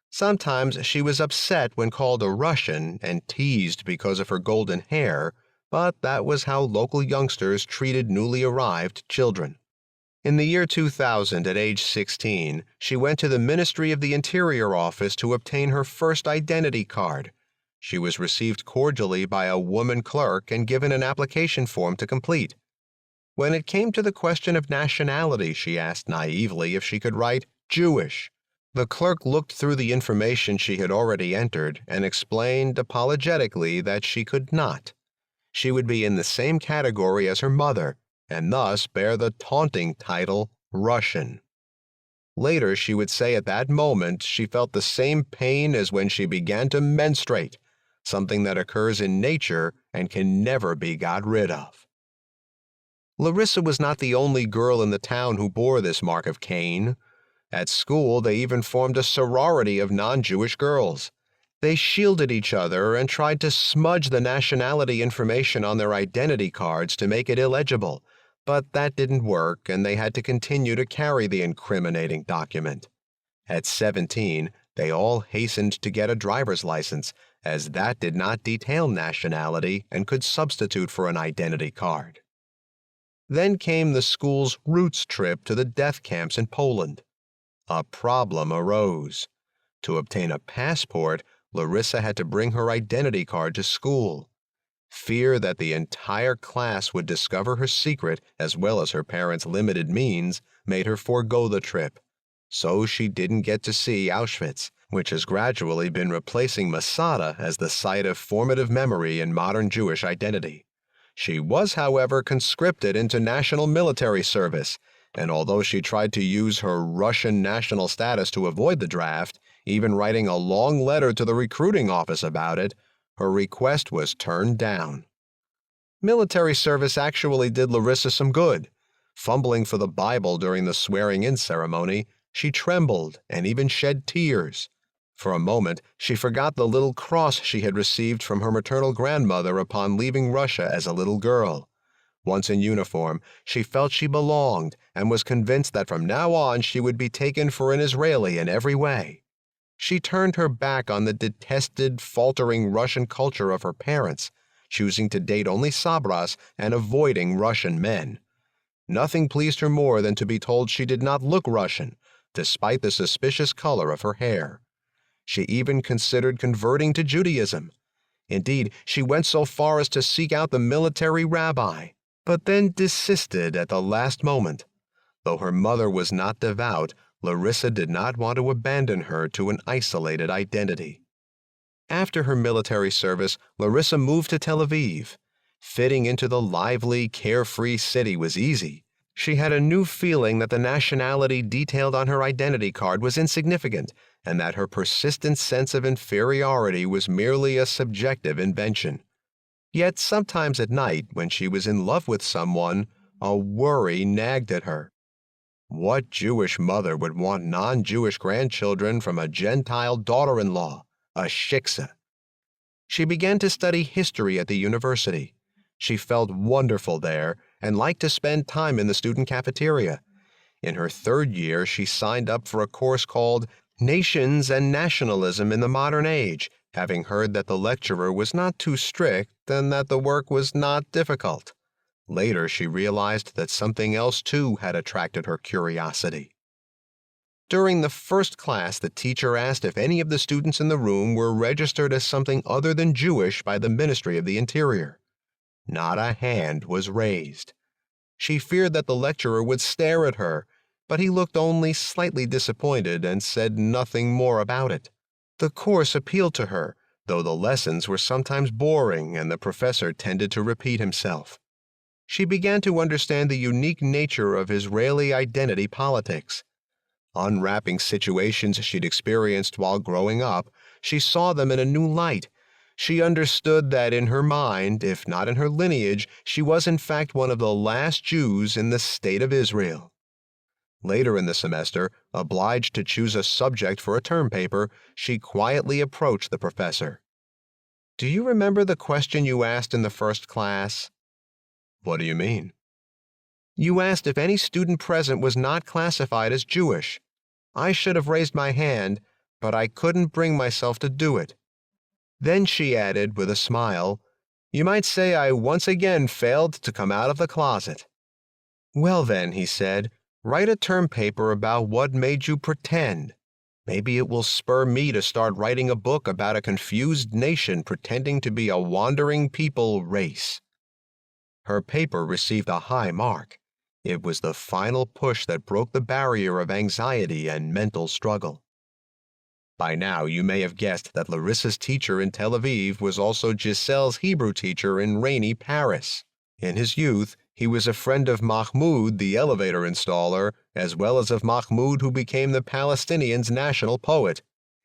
Sometimes she was upset when called a Russian and teased because of her golden hair, but that was how local youngsters treated newly arrived children. In the year 2000, at age 16, she went to the Ministry of the Interior office to obtain her first identity card. She was received cordially by a woman clerk and given an application form to complete. When it came to the question of nationality, she asked naively if she could write Jewish. The clerk looked through the information she had already entered and explained apologetically that she could not. She would be in the same category as her mother, and thus bear the taunting title Russian. Later, she would say at that moment she felt the same pain as when she began to menstruate, something that occurs in nature and can never be got rid of. Larissa was not the only girl in the town who bore this mark of Cain. At school, they even formed a sorority of non-Jewish girls. They shielded each other and tried to smudge the nationality information on their identity cards to make it illegible, but that didn't work and they had to continue to carry the incriminating document. At 17, they all hastened to get a driver's license, as that did not detail nationality and could substitute for an identity card. Then came the school's roots trip to the death camps in Poland. A problem arose. To obtain a passport, Larissa had to bring her identity card to school. Fear that the entire class would discover her secret, as well as her parents' limited means, made her forego the trip. So she didn't get to see Auschwitz, which has gradually been replacing Masada as the site of formative memory in modern Jewish identity. She was, however, conscripted into national military service, and although she tried to use her Russian national status to avoid the draft, even writing a long letter to the recruiting office about it, her request was turned down. Military service actually did Larissa some good. Fumbling for the Bible during the swearing-in ceremony, she trembled and even shed tears. For a moment, she forgot the little cross she had received from her maternal grandmother upon leaving Russia as a little girl. Once in uniform, she felt she belonged and was convinced that from now on she would be taken for an Israeli in every way. She turned her back on the detested, faltering Russian culture of her parents, choosing to date only Sabras and avoiding Russian men. Nothing pleased her more than to be told she did not look Russian, despite the suspicious color of her hair. She even considered converting to Judaism. Indeed, she went so far as to seek out the military rabbi, but then desisted at the last moment. Though her mother was not devout, Larissa did not want to abandon her to an isolated identity. After her military service, Larissa moved to Tel Aviv. Fitting into the lively, carefree city was easy. She had a new feeling that the nationality detailed on her identity card was insignificant, and that her persistent sense of inferiority was merely a subjective invention. Yet sometimes at night, when she was in love with someone, a worry nagged at her. What Jewish mother would want non-Jewish grandchildren from a Gentile daughter-in-law, a shiksa? She began to study history at the university. She felt wonderful there and liked to spend time in the student cafeteria. In her third year, she signed up for a course called Nations and Nationalism in the Modern Age, having heard that the lecturer was not too strict and that the work was not difficult. Later, she realized that something else too had attracted her curiosity. During the first class, the teacher asked if any of the students in the room were registered as something other than Jewish by the Ministry of the Interior. Not a hand was raised. She feared that the lecturer would stare at her, but he looked only slightly disappointed and said nothing more about it. The course appealed to her, though the lessons were sometimes boring and the professor tended to repeat himself. She began to understand the unique nature of Israeli identity politics. Unwrapping situations she'd experienced while growing up, she saw them in a new light. She understood that in her mind, if not in her lineage, she was in fact one of the last Jews in the state of Israel. Later in the semester, obliged to choose a subject for a term paper, she quietly approached the professor. "Do you remember the question you asked in the first class?" "What do you mean?" "You asked if any student present was not classified as Jewish. I should have raised my hand, but I couldn't bring myself to do it." Then she added with a smile, "You might say I once again failed to come out of the closet." "Well then," he said, "write a term paper about what made you pretend. Maybe it will spur me to start writing a book about a confused nation pretending to be a wandering people race." Her paper received a high mark. It was the final push that broke the barrier of anxiety and mental struggle. By now, you may have guessed that Larissa's teacher in Tel Aviv was also Giselle's Hebrew teacher in rainy Paris. In his youth, he was a friend of Mahmoud, the elevator installer, as well as of Mahmoud, who became the Palestinians' national poet.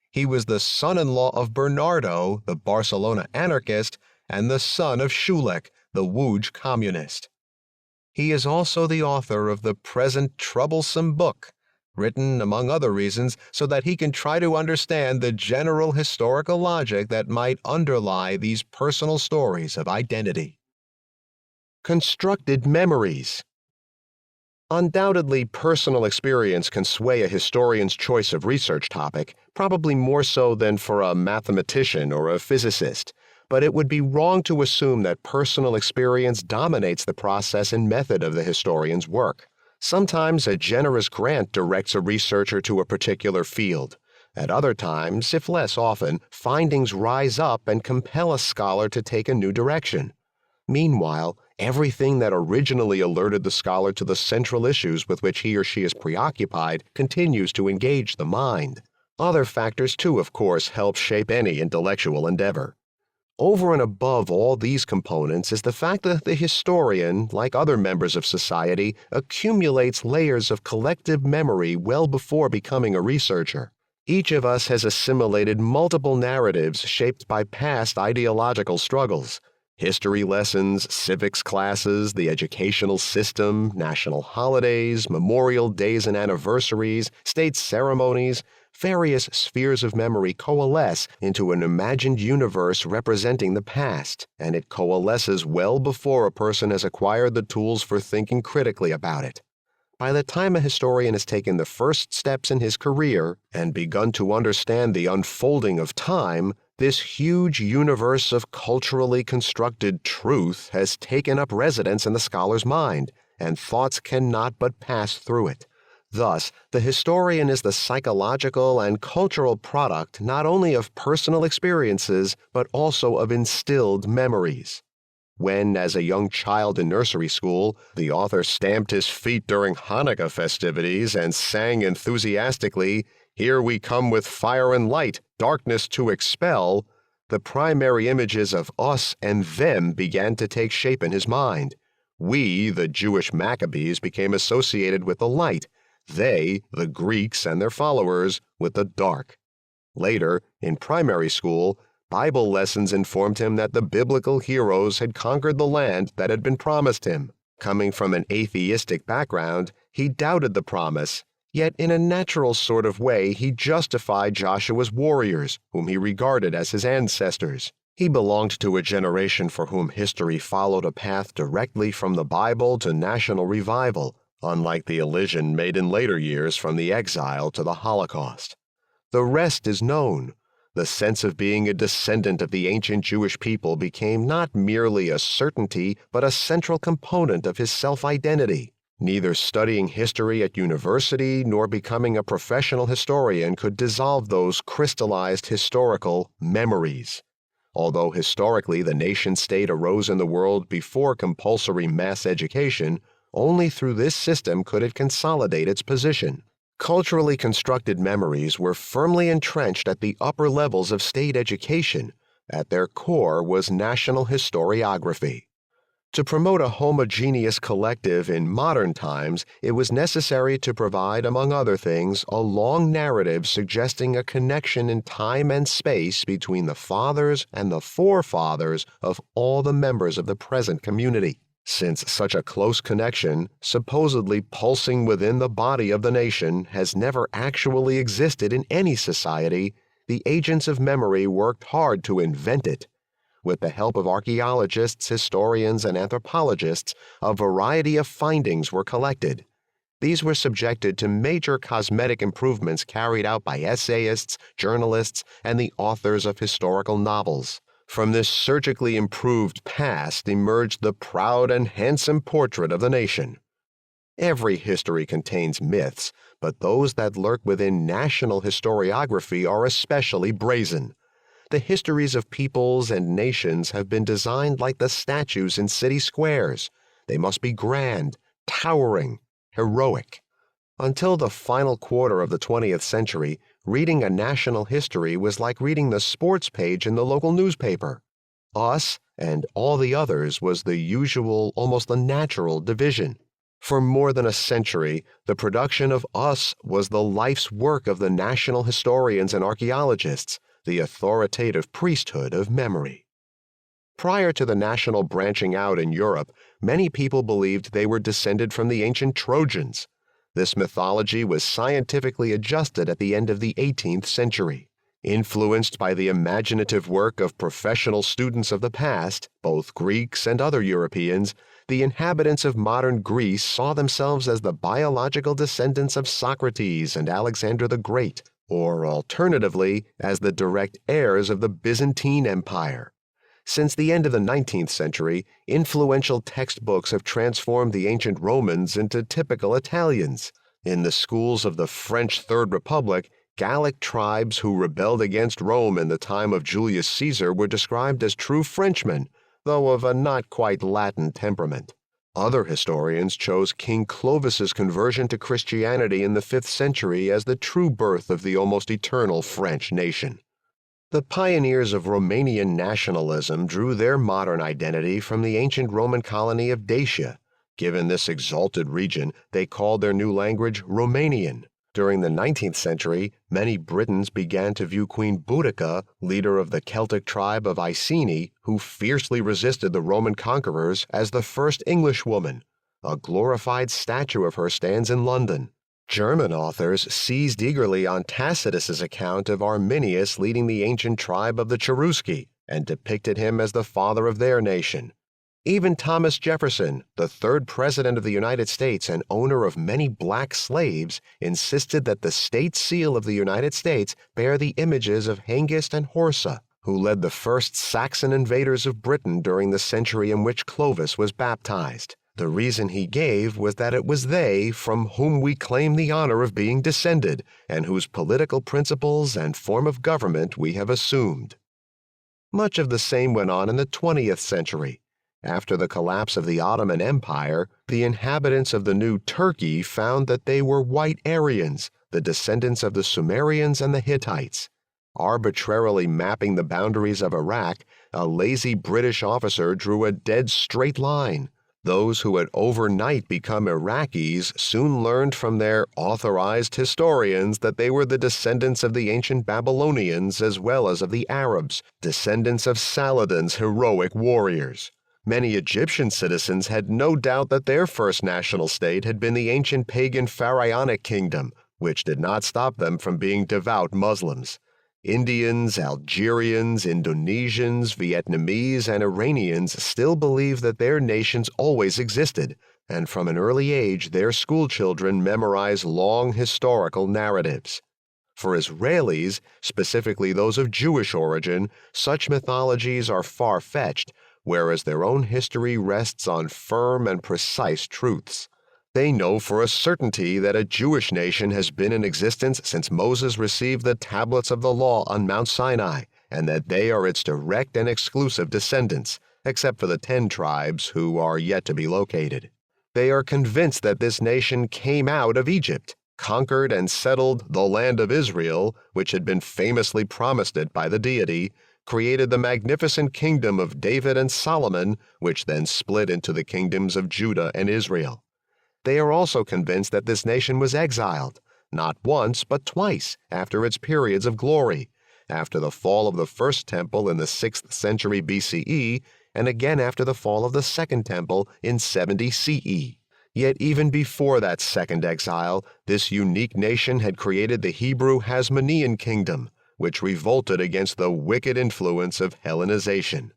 He was the son-in-law of Bernardo, the Barcelona anarchist, and the son of Shulek, the Wuj communist. He is also the author of the present troublesome book, written, among other reasons, so that he can try to understand the general historical logic that might underlie these personal stories of identity. Constructed memories. Undoubtedly, personal experience can sway a historian's choice of research topic, probably more so than for a mathematician or a physicist. But it would be wrong to assume that personal experience dominates the process and method of the historian's work. Sometimes a generous grant directs a researcher to a particular field. At other times, if less often, findings rise up and compel a scholar to take a new direction. Meanwhile, everything that originally alerted the scholar to the central issues with which he or she is preoccupied continues to engage the mind. Other factors, too, of course, help shape any intellectual endeavor. Over and above all these components is the fact that the historian, like other members of society, accumulates layers of collective memory well before becoming a researcher. Each of us has assimilated multiple narratives shaped by past ideological struggles. History lessons, civics classes, the educational system, national holidays, memorial days and anniversaries, state ceremonies, various spheres of memory coalesce into an imagined universe representing the past, and it coalesces well before a person has acquired the tools for thinking critically about it. By the time a historian has taken the first steps in his career and begun to understand the unfolding of time, this huge universe of culturally constructed truth has taken up residence in the scholar's mind, and thoughts cannot but pass through it. Thus, the historian is the psychological and cultural product not only of personal experiences, but also of instilled memories. When, as a young child in nursery school, the author stamped his feet during Hanukkah festivities and sang enthusiastically, "Here we come with fire and light, darkness to expel," the primary images of us and them began to take shape in his mind. We, the Jewish Maccabees, became associated with the light. They, the Greeks and their followers, with the dark. Later, in primary school, Bible lessons informed him that the biblical heroes had conquered the land that had been promised him. Coming from an atheistic background, he doubted the promise, yet in a natural sort of way he justified Joshua's warriors, whom he regarded as his ancestors. He belonged to a generation for whom history followed a path directly from the Bible to national revival, unlike the elision made in later years from the exile to the Holocaust. The rest is known. The sense of being a descendant of the ancient Jewish people became not merely a certainty, but a central component of his self-identity. Neither studying history at university nor becoming a professional historian could dissolve those crystallized historical memories. Although historically the nation-state arose in the world before compulsory mass education, only through this system could it consolidate its position. Culturally constructed memories were firmly entrenched at the upper levels of state education, At their core was national historiography. To promote a homogeneous collective in modern times, it was necessary to provide, among other things, a long narrative suggesting a connection in time and space between the fathers and the forefathers of all the members of the present community. Since such a close connection, supposedly pulsing within the body of the nation, has never actually existed in any society, the agents of memory worked hard to invent it. With the help of archaeologists, historians, and anthropologists, a variety of findings were collected. These were subjected to major cosmetic improvements carried out by essayists, journalists, and the authors of historical novels. From this surgically improved past emerged the proud and handsome portrait of the nation. Every history contains myths, but those that lurk within national historiography are especially brazen. The histories of peoples and nations have been designed like the statues in city squares. They must be grand, towering, heroic. Until the final quarter of the 20th century, reading a national history was like reading the sports page in the local newspaper. Us and all the others was the usual, almost the natural division. For more than a century, the production of us was the life's work of the national historians and archaeologists, the authoritative priesthood of memory. Prior to the national branching out in Europe, many people believed they were descended from the ancient Trojans. This mythology was scientifically adjusted at the end of the 18th century. Influenced by the imaginative work of professional students of the past, both Greeks and other Europeans, the inhabitants of modern Greece saw themselves as the biological descendants of Socrates and Alexander the Great, or alternatively, as the direct heirs of the Byzantine Empire. Since the end of the 19th century, influential textbooks have transformed the ancient Romans into typical Italians. In the schools of the French Third Republic, Gallic tribes who rebelled against Rome in the time of Julius Caesar were described as true Frenchmen, though of a not quite Latin temperament. Other historians chose King Clovis's conversion to Christianity in the 5th century as the true birth of the almost eternal French nation. The pioneers of Romanian nationalism drew their modern identity from the ancient Roman colony of Dacia. Given this exalted region, they called their new language Romanian. During the 19th century, many Britons began to view Queen Boudica, leader of the Celtic tribe of Iceni, who fiercely resisted the Roman conquerors, as the first Englishwoman. A glorified statue of her stands in London. German authors seized eagerly on Tacitus's account of Arminius leading the ancient tribe of the Cherusci, and depicted him as the father of their nation. Even Thomas Jefferson, the third president of the United States and owner of many black slaves, insisted that the state seal of the United States bear the images of Hengist and Horsa, who led the first Saxon invaders of Britain during the century in which Clovis was baptized. The reason he gave was that it was they from whom we claim the honor of being descended, and whose political principles and form of government we have assumed. Much of the same went on in the 20th century. After the collapse of the Ottoman Empire, the inhabitants of the new Turkey found that they were white Aryans, the descendants of the Sumerians and the Hittites. Arbitrarily mapping the boundaries of Iraq, a lazy British officer drew a dead straight line. Those who had overnight become Iraqis soon learned from their authorized historians that they were the descendants of the ancient Babylonians as well as of the Arabs, descendants of Saladin's heroic warriors. Many Egyptian citizens had no doubt that their first national state had been the ancient pagan pharaonic kingdom, which did not stop them from being devout Muslims. Indians, Algerians, Indonesians, Vietnamese, and Iranians still believe that their nations always existed, and from an early age their schoolchildren memorize long historical narratives. For Israelis, specifically those of Jewish origin, such mythologies are far-fetched, whereas their own history rests on firm and precise truths. They know for a certainty that a Jewish nation has been in existence since Moses received the tablets of the law on Mount Sinai, and that they are its direct and exclusive descendants, except for the 10 tribes who are yet to be located. They are convinced that this nation came out of Egypt, conquered and settled the land of Israel, which had been famously promised it by the deity, created the magnificent kingdom of David and Solomon, which then split into the kingdoms of Judah and Israel. They are also convinced that this nation was exiled, not once but twice, after its periods of glory, after the fall of the first temple in the 6th century BCE, and again after the fall of the second temple in 70 CE. Yet even before that second exile, this unique nation had created the Hebrew Hasmonean kingdom, which revolted against the wicked influence of Hellenization.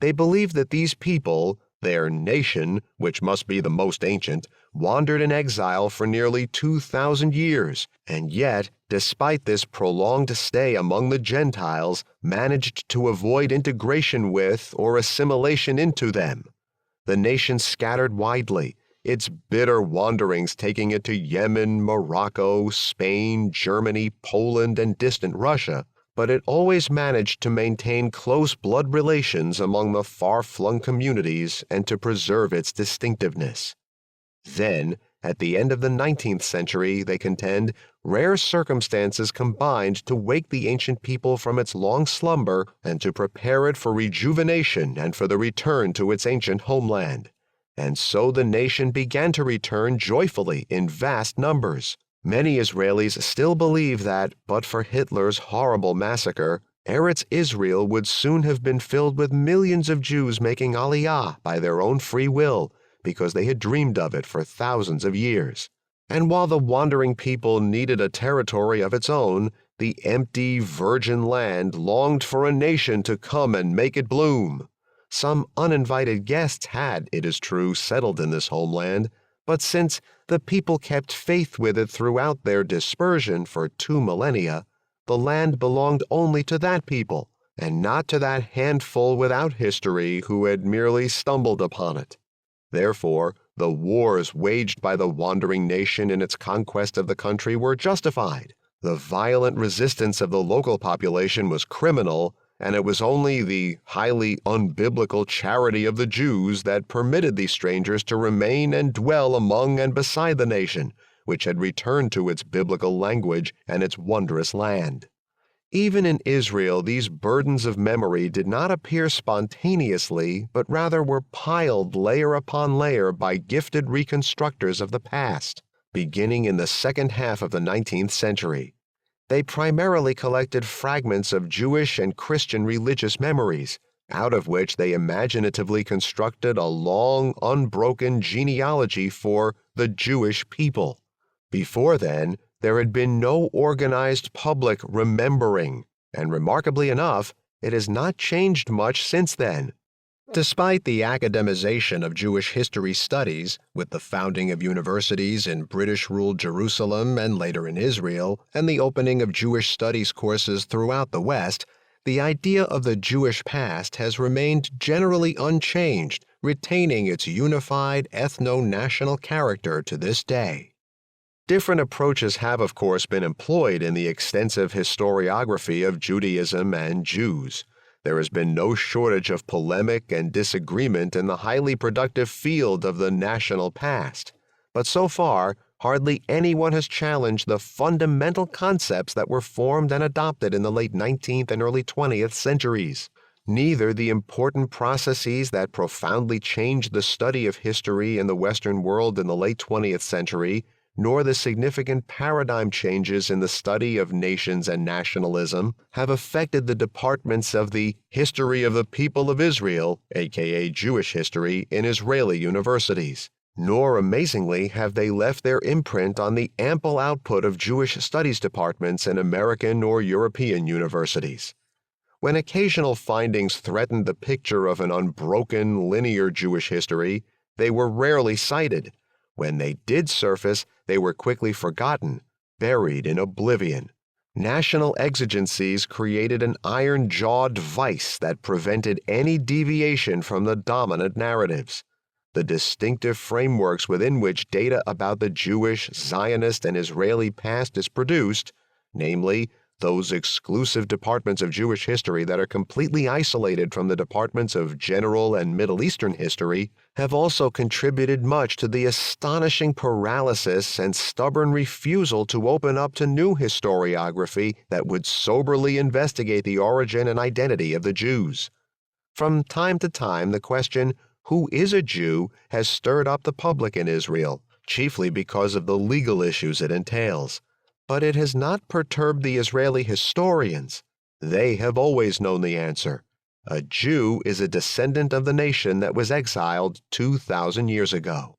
They believed that these people, their nation, which must be the most ancient, wandered in exile for nearly 2,000 years, and yet, despite this prolonged stay among the Gentiles, managed to avoid integration with or assimilation into them. The nation scattered widely, its bitter wanderings taking it to Yemen, Morocco, Spain, Germany, Poland, and distant Russia, but it always managed to maintain close blood relations among the far-flung communities and to preserve its distinctiveness. Then, at the end of the 19th century, they contend, rare circumstances combined to wake the ancient people from its long slumber and to prepare it for rejuvenation and for the return to its ancient homeland. And so the nation began to return joyfully in vast numbers. Many Israelis still believe that, but for Hitler's horrible massacre, Eretz Israel would soon have been filled with millions of Jews making Aliyah by their own free will, because they had dreamed of it for thousands of years. And while the wandering people needed a territory of its own, the empty, virgin land longed for a nation to come and make it bloom. Some uninvited guests had, it is true, settled in this homeland, but since the people kept faith with it throughout their dispersion for 2 millennia, the land belonged only to that people, and not to that handful without history who had merely stumbled upon it. Therefore, the wars waged by the wandering nation in its conquest of the country were justified. The violent resistance of the local population was criminal, and it was only the highly unbiblical charity of the Jews that permitted these strangers to remain and dwell among and beside the nation, which had returned to its biblical language and its wondrous land. Even in Israel, these burdens of memory did not appear spontaneously, but rather were piled layer upon layer by gifted reconstructors of the past, beginning in the second half of the 19th century. They primarily collected fragments of Jewish and Christian religious memories, out of which they imaginatively constructed a long, unbroken genealogy for the Jewish people. Before then, there had been no organized public remembering, and remarkably enough, it has not changed much since then. Despite the academization of Jewish history studies, with the founding of universities in British-ruled Jerusalem and later in Israel, and the opening of Jewish studies courses throughout the West, the idea of the Jewish past has remained generally unchanged, retaining its unified ethno-national character to this day. Different approaches have, of course, been employed in the extensive historiography of Judaism and Jews. There has been no shortage of polemic and disagreement in the highly productive field of the national past. But so far, hardly anyone has challenged the fundamental concepts that were formed and adopted in the late 19th and early 20th centuries. Neither the important processes that profoundly changed the study of history in the Western world in the late 20th century, nor the significant paradigm changes in the study of nations and nationalism have affected the departments of the History of the People of Israel, aka Jewish history, in Israeli universities. Nor, amazingly, have they left their imprint on the ample output of Jewish studies departments in American or European universities. When occasional findings threatened the picture of an unbroken, linear Jewish history, they were rarely cited. When they did surface, they were quickly forgotten, buried in oblivion. National exigencies created an iron-jawed vice that prevented any deviation from the dominant narratives. The distinctive frameworks within which data about the Jewish, Zionist, and Israeli past is produced, namely, those exclusive departments of Jewish history that are completely isolated from the departments of general and Middle Eastern history, have also contributed much to the astonishing paralysis and stubborn refusal to open up to new historiography that would soberly investigate the origin and identity of the Jews. From time to time, the question, "Who is a Jew?" has stirred up the public in Israel, chiefly because of the legal issues it entails. But it has not perturbed the Israeli historians. They have always known the answer. A Jew is a descendant of the nation that was exiled 2,000 years ago.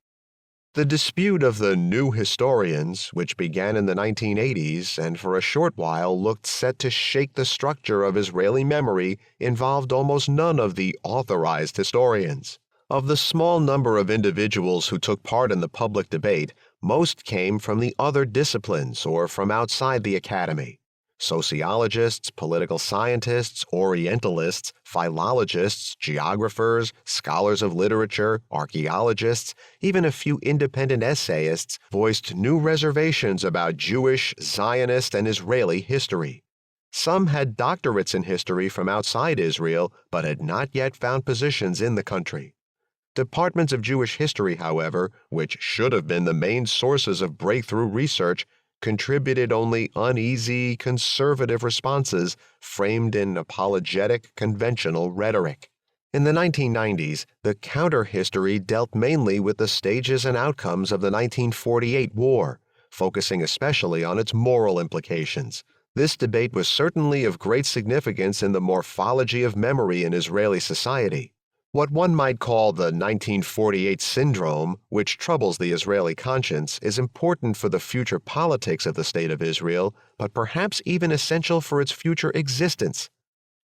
The dispute of the new historians, which began in the 1980s and for a short while looked set to shake the structure of Israeli memory, involved almost none of the authorized historians. Of the small number of individuals who took part in the public debate, most came from the other disciplines or from outside the academy. Sociologists, political scientists, Orientalists, philologists, geographers, scholars of literature, archaeologists, even a few independent essayists voiced new reservations about Jewish, Zionist, and Israeli history. Some had doctorates in history from outside Israel, but had not yet found positions in the country. Departments of Jewish history, however, which should have been the main sources of breakthrough research, contributed only uneasy, conservative responses framed in apologetic, conventional rhetoric. In the 1990s, the counter-history dealt mainly with the stages and outcomes of the 1948 war, focusing especially on its moral implications. This debate was certainly of great significance in the morphology of memory in Israeli society. What one might call the 1948 syndrome, which troubles the Israeli conscience, is important for the future politics of the State of Israel, but perhaps even essential for its future existence.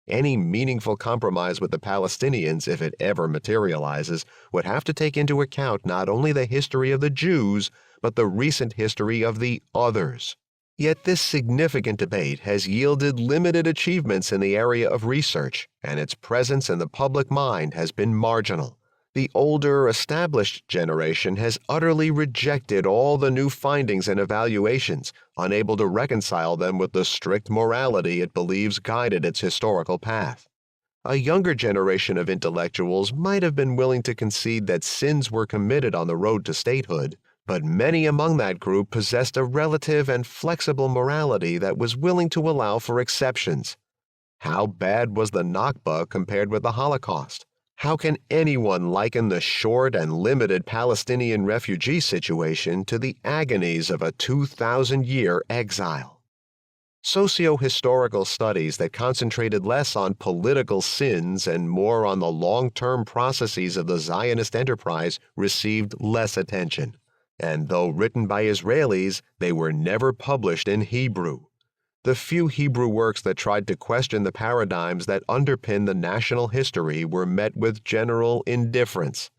Any meaningful compromise with the Palestinians, if it ever materializes, would have to take into account not only the history of the Jews, but the recent history of the others. Yet this significant debate has yielded limited achievements in the area of research, and its presence in the public mind has been marginal. The older, established generation has utterly rejected all the new findings and evaluations, unable to reconcile them with the strict morality it believes guided its historical path. A younger generation of intellectuals might have been willing to concede that sins were committed on the road to statehood, but many among that group possessed a relative and flexible morality that was willing to allow for exceptions. How bad was the Nakba compared with the Holocaust? How can anyone liken the short and limited Palestinian refugee situation to the agonies of a 2,000-year exile? Socio-historical studies that concentrated less on political sins and more on the long-term processes of the Zionist enterprise received less attention. And though written by Israelis, they were never published in Hebrew. The few Hebrew works that tried to question the paradigms that underpin the national history were met with general indifference.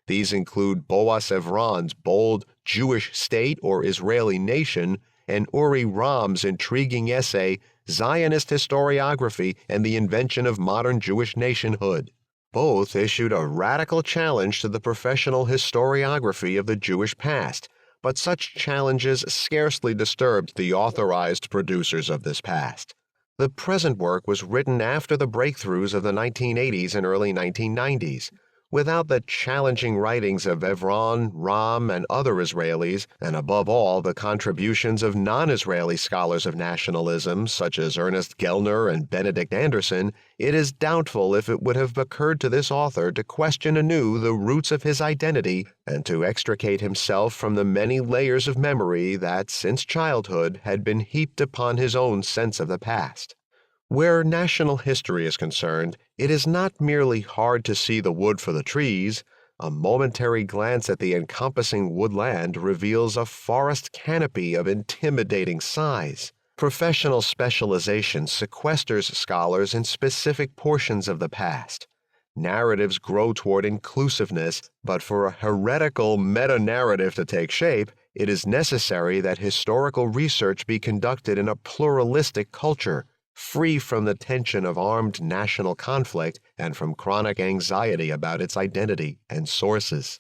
These include Boaz Evron's bold Jewish State or Israeli Nation and Uri Ram's intriguing essay, Zionist Historiography and the Invention of Modern Jewish Nationhood. Both issued a radical challenge to the professional historiography of the Jewish past, but such challenges scarcely disturbed the authorized producers of this past. The present work was written after the breakthroughs of the 1980s and early 1990s. Without the challenging writings of Evron, Ram, and other Israelis, and above all the contributions of non-Israeli scholars of nationalism such as Ernest Gellner and Benedict Anderson, it is doubtful if it would have occurred to this author to question anew the roots of his identity and to extricate himself from the many layers of memory that, since childhood, had been heaped upon his own sense of the past. Where national history is concerned, it is not merely hard to see the wood for the trees. A momentary glance at the encompassing woodland reveals a forest canopy of intimidating size. Professional specialization sequesters scholars in specific portions of the past. Narratives grow toward inclusiveness, but for a heretical meta-narrative to take shape, it is necessary that historical research be conducted in a pluralistic culture, free from the tension of armed national conflict and from chronic anxiety about its identity and sources.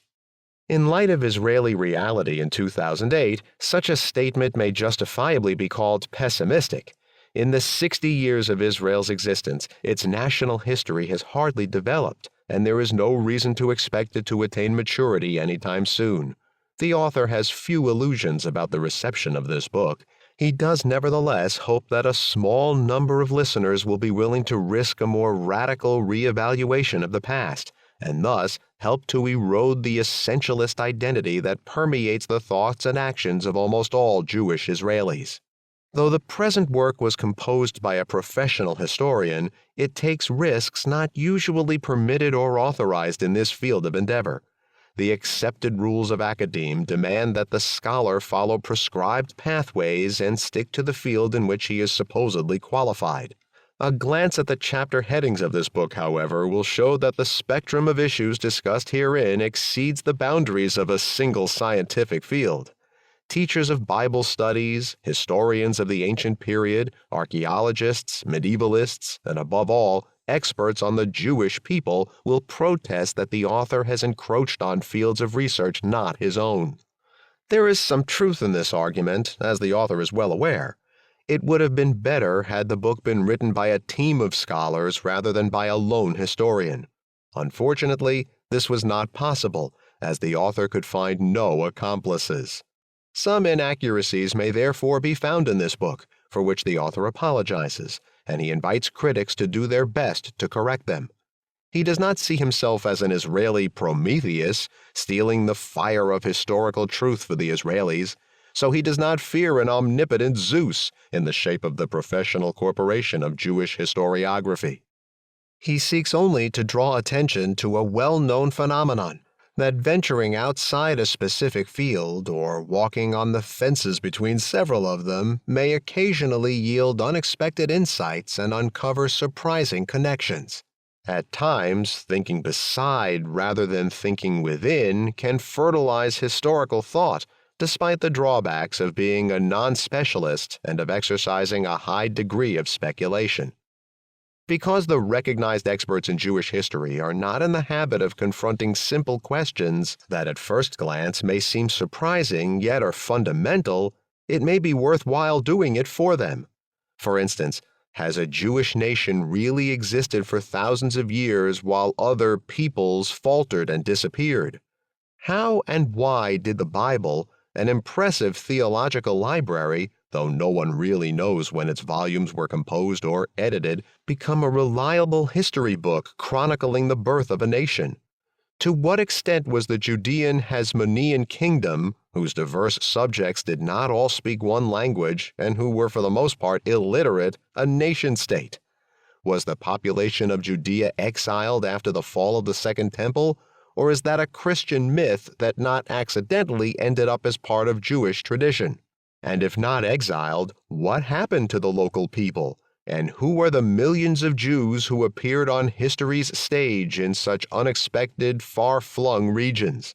In light of Israeli reality in 2008, such a statement may justifiably be called pessimistic. In the 60 years of Israel's existence, its national history has hardly developed, and there is no reason to expect it to attain maturity anytime soon. The author has few illusions about the reception of this book. He does nevertheless hope that a small number of listeners will be willing to risk a more radical reevaluation of the past, and thus help to erode the essentialist identity that permeates the thoughts and actions of almost all Jewish Israelis. Though the present work was composed by a professional historian, it takes risks not usually permitted or authorized in this field of endeavor. The accepted rules of academe demand that the scholar follow prescribed pathways and stick to the field in which he is supposedly qualified. A glance at the chapter headings of this book, however, will show that the spectrum of issues discussed herein exceeds the boundaries of a single scientific field. Teachers of Bible studies, historians of the ancient period, archaeologists, medievalists, and above all, experts on the Jewish people will protest that the author has encroached on fields of research not his own. There is some truth in this argument, as the author is well aware. It would have been better had the book been written by a team of scholars rather than by a lone historian. Unfortunately, this was not possible, as the author could find no accomplices. Some inaccuracies may therefore be found in this book, for which the author apologizes, and he invites critics to do their best to correct them. He does not see himself as an Israeli Prometheus, stealing the fire of historical truth for the Israelis, so he does not fear an omnipotent Zeus in the shape of the Professional Corporation of Jewish Historiography. He seeks only to draw attention to a well-known phenomenon, that venturing outside a specific field or walking on the fences between several of them may occasionally yield unexpected insights and uncover surprising connections. At times, thinking beside rather than thinking within can fertilize historical thought, despite the drawbacks of being a non-specialist and of exercising a high degree of speculation. Because the recognized experts in Jewish history are not in the habit of confronting simple questions that at first glance may seem surprising yet are fundamental, it may be worthwhile doing it for them. For instance, has a Jewish nation really existed for thousands of years while other peoples faltered and disappeared? How and why did the Bible, an impressive theological library, though no one really knows when its volumes were composed or edited, become a reliable history book chronicling the birth of a nation? To what extent was the Judean Hasmonean kingdom, whose diverse subjects did not all speak one language and who were for the most part illiterate, a nation-state? Was the population of Judea exiled after the fall of the Second Temple, or is that a Christian myth that not accidentally ended up as part of Jewish tradition? And if not exiled, what happened to the local people? And who are the millions of Jews who appeared on history's stage in such unexpected, far-flung regions?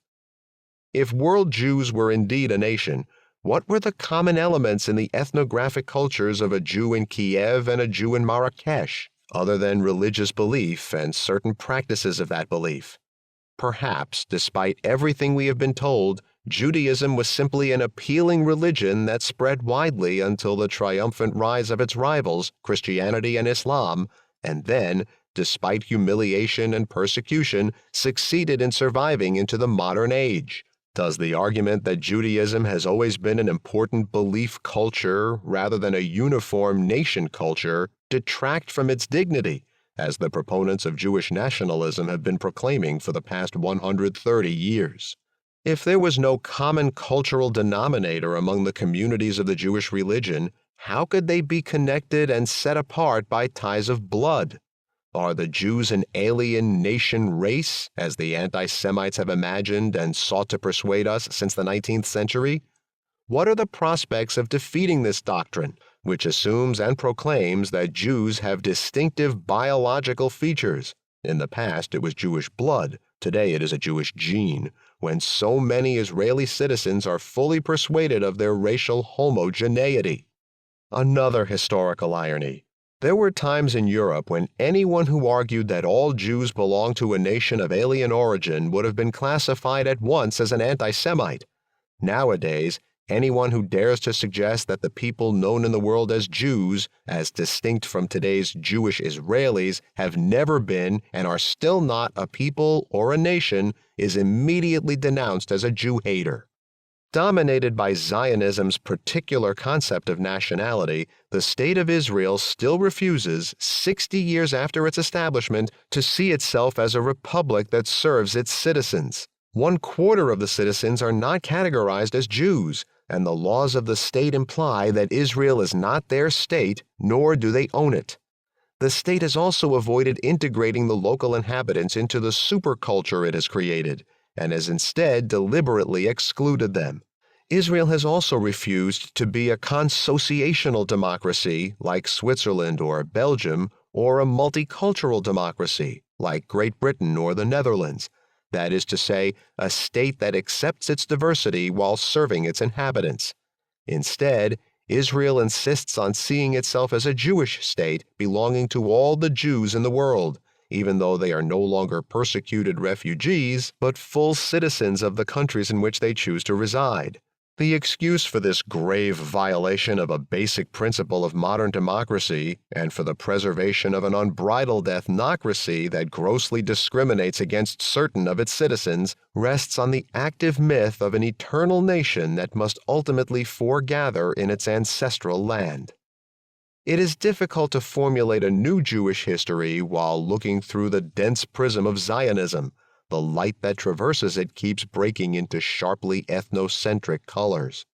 If world Jews were indeed a nation, what were the common elements in the ethnographic cultures of a Jew in Kiev and a Jew in Marrakesh, other than religious belief and certain practices of that belief? Perhaps, despite everything we have been told, Judaism was simply an appealing religion that spread widely until the triumphant rise of its rivals, Christianity and Islam, and then, despite humiliation and persecution, succeeded in surviving into the modern age. Does the argument that Judaism has always been an important belief culture rather than a uniform nation culture detract from its dignity, as the proponents of Jewish nationalism have been proclaiming for the past 130 years? If there was no common cultural denominator among the communities of the Jewish religion, how could they be connected and set apart by ties of blood? Are the Jews an alien nation race, as the anti-Semites have imagined and sought to persuade us since the 19th century? What are the prospects of defeating this doctrine, which assumes and proclaims that Jews have distinctive biological features? In the past, it was Jewish blood. Today, it is a Jewish gene, when so many Israeli citizens are fully persuaded of their racial homogeneity. Another historical irony. There were times in Europe when anyone who argued that all Jews belonged to a nation of alien origin would have been classified at once as an anti-Semite. Nowadays, Anyone who dares to suggest that the people known in the world as Jews, as distinct from today's Jewish Israelis, have never been and are still not a people or a nation is immediately denounced as a Jew hater. Dominated by Zionism's particular concept of nationality, the State of Israel still refuses, 60 years after its establishment, to see itself as a republic that serves its citizens. 1/4 of the citizens are not categorized as Jews, and the laws of the state imply that Israel is not their state, nor do they own it. The state has also avoided integrating the local inhabitants into the superculture it has created, and has instead deliberately excluded them. Israel has also refused to be a consociational democracy like Switzerland or Belgium, or a multicultural democracy like Great Britain or the Netherlands. That is to say, a state that accepts its diversity while serving its inhabitants. Instead, Israel insists on seeing itself as a Jewish state belonging to all the Jews in the world, even though they are no longer persecuted refugees, but full citizens of the countries in which they choose to reside. The excuse for this grave violation of a basic principle of modern democracy, and for the preservation of an unbridled ethnocracy that grossly discriminates against certain of its citizens, rests on the active myth of an eternal nation that must ultimately foregather in its ancestral land. It is difficult to formulate a new Jewish history while looking through the dense prism of Zionism. The light that traverses it keeps breaking into sharply ethnocentric colors.